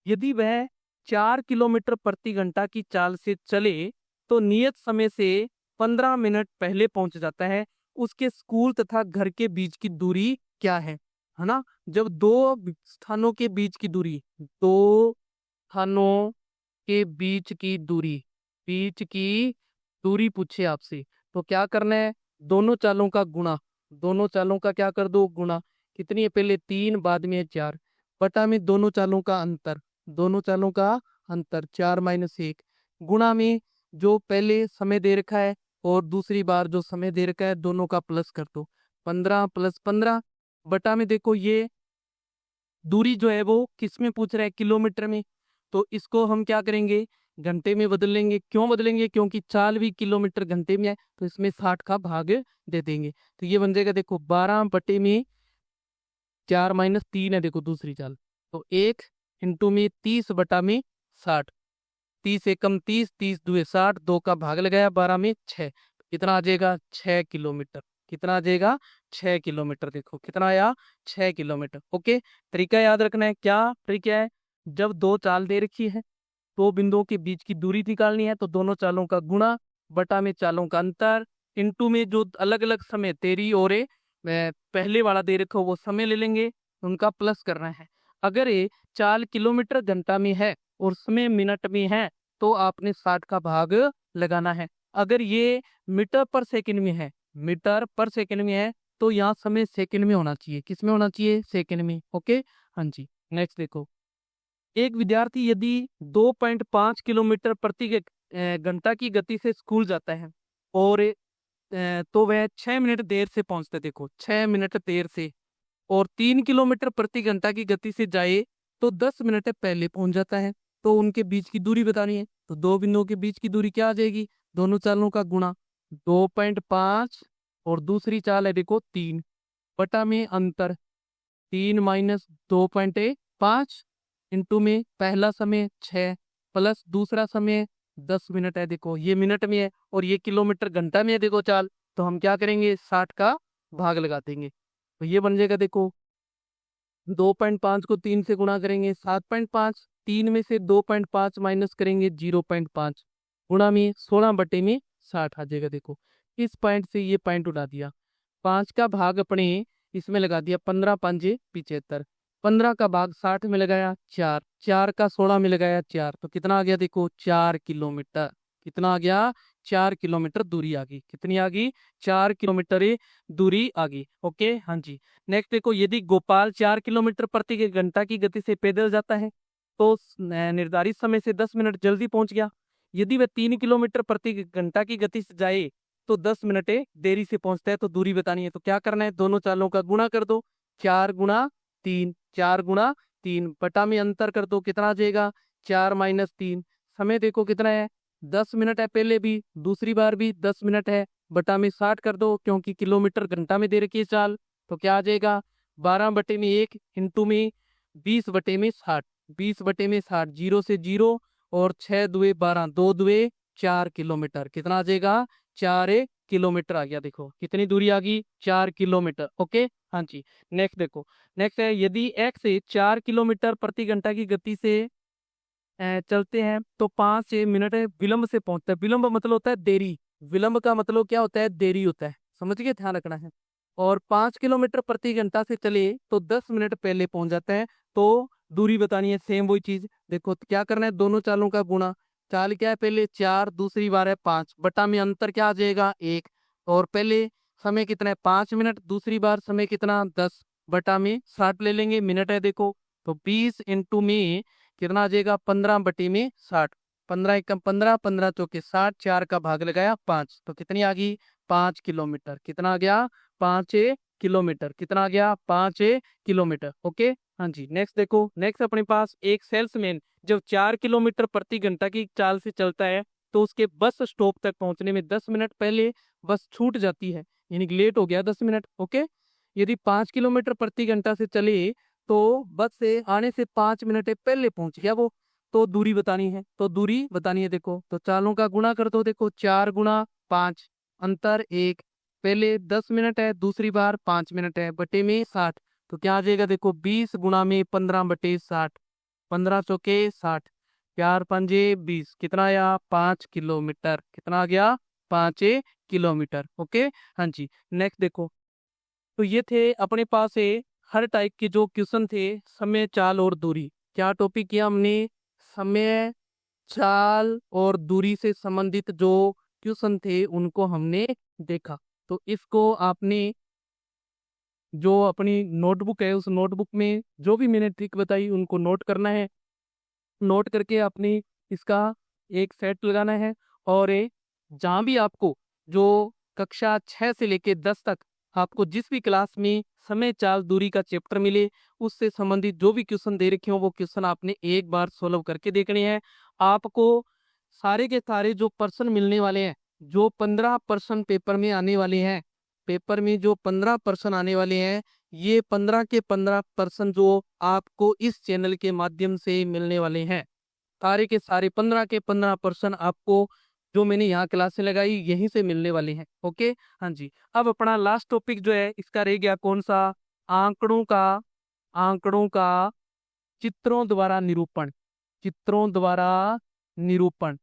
A: यदि वह 4 किलोमीटर प्रति घंटा की चाल से चले तो नियत समय से 15 मिनट पहले पहुंच जाता है। उसके स्कूल तथा घर के बीच की दूरी क्या है ना? जब दो स्थानों के बीच की दूरी, दो स्थानों के बीच की दूरी पूछे आपसे, तो क्या करना है? दोनों चालों का गुणा, दोनों चालों का क्या कर दो? गुणा। कितनी है? पहले 3, बाद में 4, बटा में दोनों चालों का अंतर, दोनों चालों का अंतर 4-1, गुणा में जो पहले समय दे रखा है और दूसरी बार जो समय दे रखा है, दोनों का प्लस कर दो, 15 + 15, बटा में देखो ये दूरी जो है वो किस में पूछ रहा है? किलोमीटर में। तो इसको हम क्या करेंगे? घंटे में बदल लेंगे। क्यों बदलेंगे? क्योंकि चाल भी किलोमीटर घंटे में है, तो इसमें 60 का भाग दे देंगे। तो ये बन जाएगा देखो 12/4-3 है, देखो दूसरी चाल। तो 1 इंटू में 30/60, 30 एकम 30, 30 दुए 60, 2 का भाग लगाया 12 में 6, कितना आ जाएगा? 6 किलोमीटर। कितना आ जाएगा? 6 किलोमीटर। देखो कितना आया? 6 किलोमीटर। ओके, तरीका याद रखना है। क्या तरीका है? जब दो चाल दे रखी है, दो बिंदुओं के बीच की दूरी निकालनी है, तो दोनों चालों का गुणा, बटा में चालों का अंतर, इंटू में जो अलग अलग समय तेरी और पहले वाला दे रखा हो वो समय ले लेंगे, उनका प्लस करना है। अगर ये चाल किलोमीटर घंटा में है और समय मिनट में है, तो आपने 60 का भाग लगाना है। अगर ये मीटर पर सेकंड में है, मीटर पर सेकंड में है, तो यहाँ समय सेकंड में होना चाहिए। किस में होना चाहिए? सेकंड में। ओके, हाँ जी। नेक्स्ट देखो, एक विद्यार्थी यदि 2.5 किलोमीटर प्रति घंटा की गति से स्कूल जाता है और तो वह 6 मिनट देर से पहुंचता है। देखो 6 मिनट देर से, और 3 किलोमीटर प्रति घंटा की गति से जाए तो 10 मिनट पहले पहुंच जाता है। तो उनके बीच की दूरी बतानी है। तो दो बिंदुओं के बीच की दूरी क्या आ जाएगी? दोनों चालों का गुणा, 2.5 और दूसरी चाल है देखो 3, बटा में अंतर, 3 - 2.5, इंटू में पहला समय 6 प्लस दूसरा समय 10 मिनट है। देखो ये मिनट में है और ये किलोमीटर घंटा में है देखो चाल, तो हम क्या करेंगे? 60 का भाग लगा देंगे। तो ये बन जाएगा देखो 2.5 को 3 से गुणा करेंगे 7.5, 3 में से 2.5 माइनस करेंगे 0.5, गुणा में 16/60 आ जाएगा। देखो इस पॉइंट से ये पॉइंट उड़ा दिया, 5 का भाग अपने इसमें लगा दिया, 15 × 5 = 75, 15 का भाग 60 में लगाया 4, 4 का 16 में लगाया 4, तो कितना आ गया? देखो 4 किलोमीटर। कितना आ गया? 4 किलोमीटर दूरी आ गई। कितनी आ गई? 4 किलोमीटर ये दूरी आ गई। ओके, हाँ जी। नेक्स्ट देखो, यदि गोपाल 4 किलोमीटर प्रति घंटा की गति से पैदल जाता है तो निर्धारित समय से 10 मिनट जल्दी पहुंच गया। यदि वह 3 किलोमीटर प्रति घंटा की गति से जाए तो 10 मिनट देरी से पहुंचता है। तो दूरी बतानी है, तो क्या करना है? दोनों चालों का गुणा कर दो, 4 × 3, 4 × 3, बटा में अंतर कर दो, कितना आ जाएगा? 4 - 3, समय देखो कितना है? 10 मिनट है, पहले भी दूसरी बार भी 10 मिनट है, बटा में 60 कर दो, क्योंकि किलोमीटर घंटा में दे रखी है चाल, तो क्या आ जाएगा? 12/1 इंटू में 20/60, 20/60, 0 से 0 और 6 दुए 12, 2 दुए 4 किलोमीटर। कितना आ जाएगा? 4 किलोमीटर आ गया। देखो कितनी दूरी आ गई? 4 किलोमीटर। ओके, हाँ जी। नेक्स्ट देखो, नेक्स्ट है, यदि एक्स 4 किलोमीटर प्रति घंटा की गति से चलते हैं तो 5 मिनट विलंब से पहुंचता है। विलंब मतलब होता है देरी, विलंब का मतलब क्या होता है? देरी होता है, समझ के ध्यान रखना है। और 5 किलोमीटर प्रति घंटा से चले तो 10 मिनट पहले पहुंच जाता है। तो दूरी बतानी है, सेम वही चीज। देखो तो क्या करना है? दोनों चालों का गुणा, चाल क्या है? पहले 4, दूसरी बार है 5, बटा में अंतर क्या आ जाएगा? 1, और पहले समय कितना है? 5 मिनट, दूसरी बार समय कितना? 10, बटा में 60 ले लेंगे, मिनट है देखो, तो 20 इंटू में कितना आ जाएगा? 15/60, 15 एकम 15, 15 चौके 60, 4 का भाग लगाया 5, तो कितनी आ गई? 5 किलोमीटर। कितना आ गया? 5 किलोमीटर। कितना आ गया? 5 किलोमीटर। ओके, हाँ जी। नेक्स्ट देखो, नेक्स्ट अपने पास एक सेल्समैन जब 4 किलोमीटर प्रति घंटा की चाल से चलता है तो उसके बस स्टॉप तक पहुंचने में 10 मिनट पहले बस छूट जाती है, यानी कि लेट हो गया 10 मिनट। ओके, यदि 5 किलोमीटर प्रति घंटा से चले तो बस से आने से 5 मिनट पहले पहुंच गया वो, तो दूरी बतानी है। तो दूरी बतानी है देखो, तो चालों का गुणा कर दो। देखो 4 × 5, अंतर 1, पहले 10 मिनट है, दूसरी बार 5 मिनट है, बटे में 60, तो क्या आ जाएगा, देखो 20 गुणा में 15/60, 15 चौके 60, 4×5 = 20, कितना आया 5 किलोमीटर, कितना आ गया 5 किलोमीटर। ओके, हाँ जी। नेक्स्ट देखो, तो ये थे अपने पास है हर टाइप के जो क्वेश्चन थे, समय, चाल और दूरी। क्या टॉपिक किया हमने, समय, चाल और दूरी से संबंधित जो क्वेश्चन थे उनको हमने देखा। तो इसको आपने जो अपनी नोटबुक है उस नोटबुक में जो भी मैंने ट्रिक बताई उनको नोट करना है। नोट करके अपनी इसका एक सेट लगाना है। और जहाँ भी आपको जो कक्षा 6 से लेके 10 तक आपको जिस भी क्लास में समय, चाल, दूरी का चैप्टर मिले उससे संबंधित जो भी क्वेश्चन दे रखे हो वो क्वेश्चन आपने एक बार सोल्व करके देखने हैं। आपको सारे के सारे जो पर्सन मिलने वाले हैं, जो 15% पेपर में आने वाले हैं, पेपर में जो 15% आने वाले हैं, ये 15 के 15% जो आपको इस चैनल के माध्यम से मिलने वाले हैं, सारे के सारे 15 के 15% आपको जो मैंने यहाँ क्लासें लगाई यहीं से मिलने वाले हैं। ओके, हाँ जी। अब अपना लास्ट टॉपिक जो है इसका रह गया कौन सा, आंकड़ों का चित्रों द्वारा निरूपण, चित्रों द्वारा निरूपण,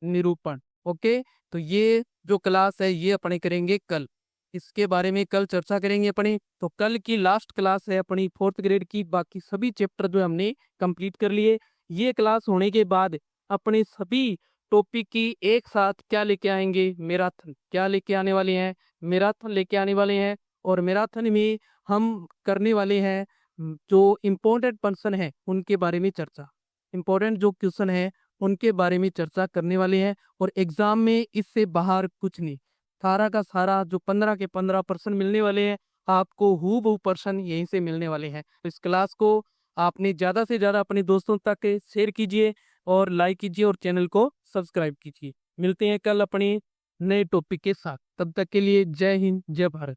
A: निरूपण। ओके, तो ये जो क्लास है ये अपने करेंगे कल, इसके बारे में कल चर्चा करेंगे अपने। तो कल की लास्ट क्लास है अपनी 4th ग्रेड की, बाकी सभी चैप्टर जो हमने कंप्लीट कर लिए। ये क्लास होने के बाद अपने सभी टॉपिक की एक साथ क्या लेके आएंगे, मैराथन क्या लेके आने वाले हैं, मैराथन लेके आने वाले हैं। और मैराथन में हम करने वाले हैं जो इम्पोर्टेंट पर्सन है उनके बारे में चर्चा, इम्पोर्टेंट जो क्वेश्चन है उनके बारे में चर्चा करने वाले हैं। और एग्जाम में इससे बाहर कुछ नहीं, सारा का सारा जो 15 के 15% मिलने वाले हैं आपको हूबहू पर्सन यहीं से मिलने वाले हैं। तो इस क्लास को आपने ज़्यादा से ज़्यादा अपने दोस्तों तक शेयर कीजिए और लाइक कीजिए और चैनल को सब्सक्राइब कीजिए। मिलते हैं कल अपने नए टॉपिक के साथ, तब तक के लिए जय हिंद, जय भारत।